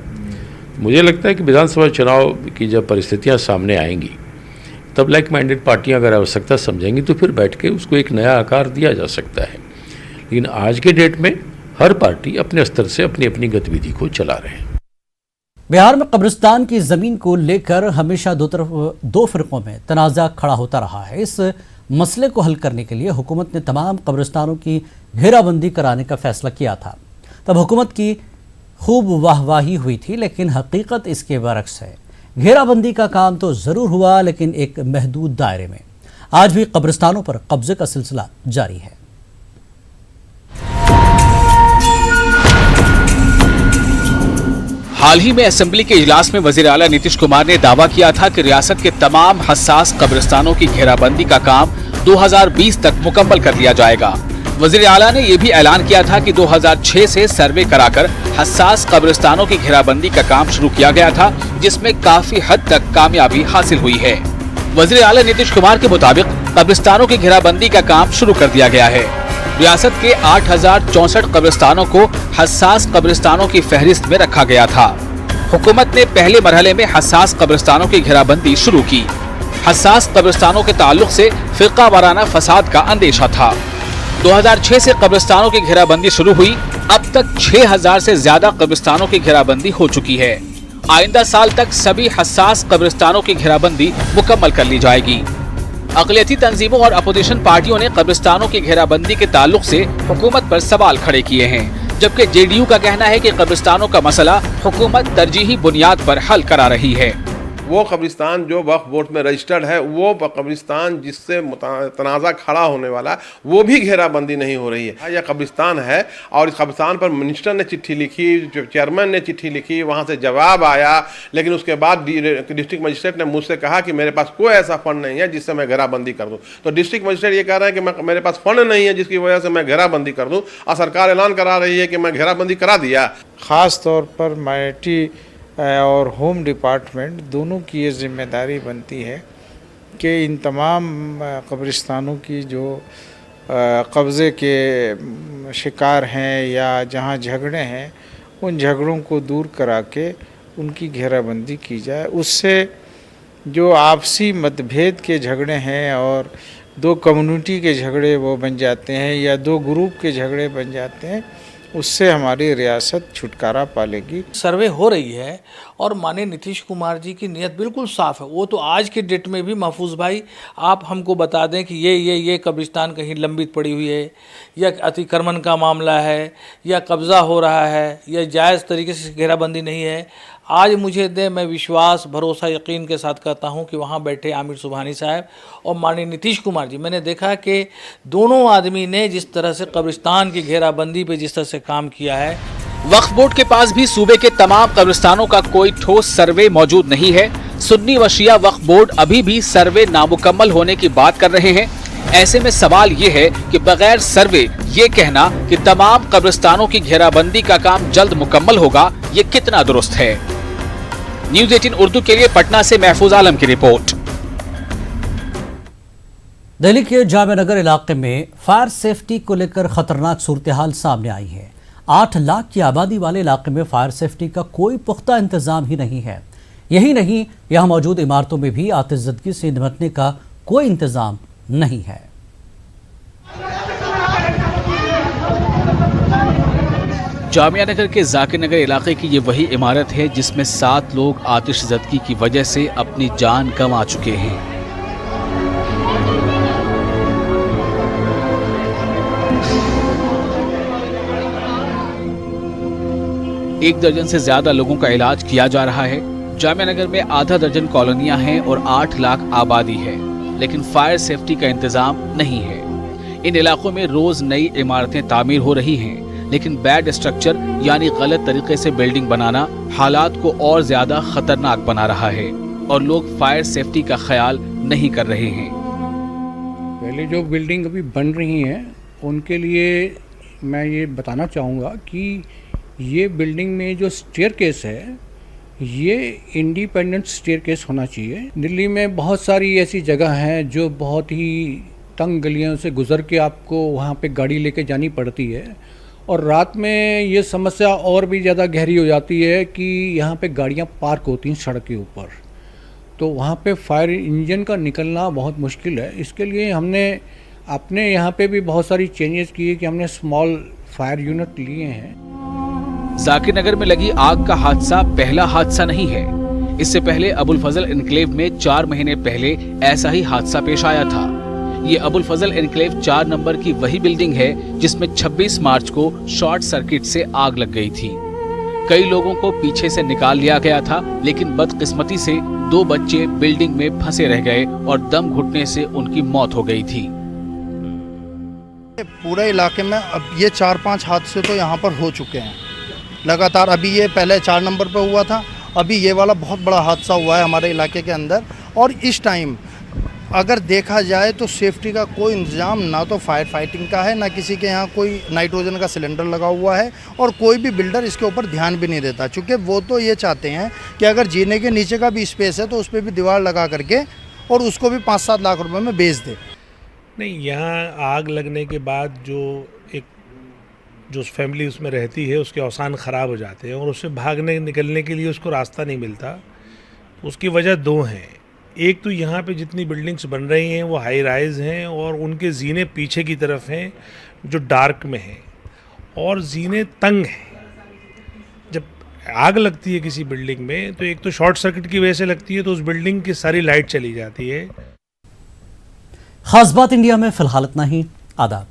Speaker 18: मुझे लगता है कि विधानसभा चुनाव की जब परिस्थितियां सामने आएंगी तब लाइक माइंडेड पार्टियां अगर आवश्यकता समझेंगी तो फिर बैठ के उसको एक नया आकार दिया जा सकता है, लेकिन आज के डेट में हर पार्टी अपने स्तर से अपनी अपनी गतिविधि को चला रहे हैं।
Speaker 1: बिहार में कब्रिस्तान की जमीन को लेकर हमेशा दो फिरकों में तनाज़ा खड़ा होता रहा है। इस मसले को हल करने के लिए हुकूमत ने तमाम कब्रिस्तानों की घेराबंदी कराने का फैसला किया था। तब हुकूमत की खूब वाहवाही हुई थी, लेकिन हकीकत इसके बरक्स है। घेराबंदी का काम तो ज़रूर हुआ, लेकिन एक महदूद दायरे में। आज भी कब्रिस्तानों पर कब्जे का सिलसिला जारी है।
Speaker 19: हाल ही में असेंबली के इजलास में वजीर आला नीतीश कुमार ने दावा किया था कि रियासत के तमाम हसास कब्रिस्तानों की घेराबंदी का काम 2020 तक मुकम्मल कर लिया जाएगा। वजीर आला ने यह भी ऐलान किया था कि 2006 से सर्वे कराकर हसास कब्रिस्तानों की घेराबंदी का काम शुरू किया गया था, जिसमें काफी हद तक कामयाबी हासिल हुई है। वजीर आला नीतीश कुमार के मुताबिक कब्रिस्तानों की घेराबंदी का काम शुरू कर दिया गया है। रियासत के 8064 कब्रिस्तानों को हसास कब्रिस्तानों की फहरिस्त में रखा गया था। हुकूमत ने पहले मरहले में हसास कब्रिस्तानों की घेराबंदी शुरू की। हसास कब्रिस्तानों के ताल्लुक से फिरका वाराना फसाद का अंदेशा था। 2006 से कब्रिस्तानों की घेराबंदी शुरू हुई। अब तक 6000 से ज्यादा कब्रिस्तानों की घेराबंदी हो चुकी है। आइंदा साल तक सभी हसास कब्रिस्तानों की घेराबंदी मुकम्मल कर ली जाएगी। अक़लियती तंजीमों और अपोजिशन पार्टियों ने कब्रिस्तानों की घेराबंदी के ताल्लुक से हुकूमत पर सवाल खड़े किए हैं, जबकि जेडीयू का कहना है कि कब्रिस्तानों का मसला हुकूमत तरजीही बुनियाद पर हल करा रही है।
Speaker 20: वो कब्रिस्तान जो वक्फ बोर्ड में रजिस्टर्ड है, वो कब्रिस्तान जिससे तनाज़ा खड़ा होने वाला, वो भी घेराबंदी नहीं हो रही है। यह कब्रिस्तान है और इस कब्रिस्तान पर मिनिस्टर ने चिट्ठी लिखी, चेयरमैन ने चिट्ठी लिखी, वहाँ से जवाब आया, लेकिन उसके बाद डिस्ट्रिक्ट मजिस्ट्रेट ने मुझसे कहा कि मेरे पास कोई ऐसा फंड नहीं है जिससे मैं घेराबंदी कर दूँ। तो डिस्ट्रिक्ट मजिस्ट्रेट ये कह रहे हैं कि मेरे पास फंड नहीं है जिसकी वजह से मैं घेराबंदी कर दूँ, और सरकार ऐलान करा रही है कि मैं घेराबंदी करा दिया।
Speaker 25: ख़ास तौर पर माइनॉरिटी और होम डिपार्टमेंट दोनों की ये जिम्मेदारी बनती है कि इन तमाम कब्रिस्तानों की जो कब्ज़े के शिकार हैं या जहां झगड़े हैं, उन झगड़ों को दूर करा के उनकी घेराबंदी की जाए। उससे जो आपसी मतभेद के झगड़े हैं और दो कम्युनिटी के झगड़े वो बन जाते हैं या दो ग्रुप के झगड़े बन जाते हैं, उससे हमारी रियासत छुटकारा पालेगी।
Speaker 26: सर्वे हो रही है और माननीय नीतीश कुमार जी की नीयत बिल्कुल साफ है। वो तो आज के डेट में भी महफूज भाई आप हमको बता दें कि ये कब्रिस्तान कहीं लंबित पड़ी हुई है, या अतिक्रमण का मामला है, या कब्ज़ा हो रहा है, या जायज़ तरीके से घेराबंदी नहीं है। आज मुझे दे, मैं विश्वास, भरोसा, यकीन के साथ कहता हूं कि वहां बैठे आमिर सुबहानी साहब और माननीय नीतीश कुमार जी, मैंने देखा कि दोनों आदमी ने जिस तरह से कब्रिस्तान की घेराबंदी पे जिस तरह से काम किया है।
Speaker 19: वक्फ बोर्ड के पास भी सूबे के तमाम कब्रिस्तानों का कोई ठोस सर्वे मौजूद नहीं है। सुन्नी व शिया वक्फ बोर्ड अभी भी सर्वे नामुकम्मल होने की बात कर रहे हैं। ऐसे में सवाल ये है कि बगैर सर्वे ये कहना कि तमाम कब्रिस्तानों की घेराबंदी का काम जल्द मुकम्मल होगा, ये कितना दुरुस्त है। न्यूज़ 18 उर्दू के लिए पटना से महफूज आलम की रिपोर्ट।
Speaker 1: दिल्ली के जामिया नगर इलाके में फायर सेफ्टी को लेकर खतरनाक सूरत हाल सामने आई है। 8 लाख की आबादी वाले इलाके में फायर सेफ्टी का कोई पुख्ता इंतजाम ही नहीं है। यही नहीं, यहाँ मौजूद इमारतों में भी आतिशज़दगी से निपटने का कोई इंतजाम नहीं है।
Speaker 19: जामिया नगर के जाकिर नगर इलाके की ये वही इमारत है जिसमें 7 लोग आतिशज़दगी की वजह से अपनी जान गंवा चुके हैं। एक दर्जन से ज्यादा लोगों का इलाज किया जा रहा है। जामिया नगर में आधा दर्जन कॉलोनियां हैं और 8 लाख आबादी है, लेकिन फायर सेफ्टी का इंतजाम नहीं है। इन इलाकों में रोज नई इमारतें तामीर हो रही हैं, लेकिन बैड स्ट्रक्चर यानी गलत तरीके से बिल्डिंग बनाना हालात को और ज्यादा खतरनाक बना रहा है और लोग फायर सेफ्टी का ख्याल नहीं कर रहे हैं।
Speaker 2: पहले जो बिल्डिंग अभी बन रही हैं उनके लिए मैं ये बताना चाहूँगा कि ये बिल्डिंग में जो स्टेयरकेस है ये इंडिपेंडेंट स्टेयरकेस होना चाहिए। दिल्ली में बहुत सारी ऐसी जगह हैं जो बहुत ही तंग गलियों से गुजर के आपको वहाँ पे गाड़ी लेके जानी पड़ती है और रात में ये समस्या और भी ज़्यादा गहरी हो जाती है कि यहाँ पे गाड़ियाँ पार्क होती हैं सड़क के ऊपर, तो वहाँ पे फायर इंजन का निकलना बहुत मुश्किल है। इसके लिए हमने अपने यहाँ पे भी बहुत सारी चेंजेस किए कि हमने स्मॉल फायर यूनिट लिए हैं।
Speaker 19: जाकिर नगर में लगी आग का हादसा पहला हादसा नहीं है। इससे पहले अबुल फजल एनक्लेव में 4 महीने पहले ऐसा ही हादसा पेश आया था। ये अबुल फजल एनक्लेव 4 नंबर की वही बिल्डिंग है जिसमें 26 मार्च को शॉर्ट सर्किट से आग लग गई थी। कई लोगों को पीछे से निकाल लिया गया था, लेकिन बदकिस्मती से 2 बच्चे बिल्डिंग में फंसे रह गए और दम घुटने से उनकी मौत हो गई थी।
Speaker 3: पूरे इलाके में अब ये 4-5 हादसे तो यहाँ पर हो चुके हैं लगातार। अभी ये पहले 4 नंबर पर हुआ था, अभी ये वाला बहुत बड़ा हादसा हुआ है हमारे इलाके के अंदर। और इस टाइम अगर देखा जाए तो सेफ्टी का कोई इंतजाम ना तो फायर फाइटिंग का है, ना किसी के यहाँ कोई नाइट्रोजन का सिलेंडर लगा हुआ है और कोई भी बिल्डर इसके ऊपर ध्यान भी नहीं देता, क्योंकि वो तो ये चाहते हैं कि अगर जीने के नीचे का भी स्पेस है तो उस पर भी दीवार लगा करके और उसको भी 5-7 लाख रुपए में बेच दे।
Speaker 7: नहीं, यहाँ आग लगने के बाद जो फैमिली उसमें रहती है उसके अवसान ख़राब हो जाते हैं और उससे भागने निकलने के लिए उसको रास्ता नहीं मिलता। उसकी वजह 2 हैं। एक तो यहाँ पे जितनी बिल्डिंग्स बन रही हैं वो हाई राइज हैं और उनके जीने पीछे की तरफ हैं जो डार्क में हैं और जीने तंग हैं। जब आग लगती है किसी बिल्डिंग में तो एक तो शॉर्ट सर्किट की वजह से लगती है तो उस बिल्डिंग की सारी लाइट चली जाती है।
Speaker 1: खास बात इंडिया में फिलहाल इतना ही। आदाब।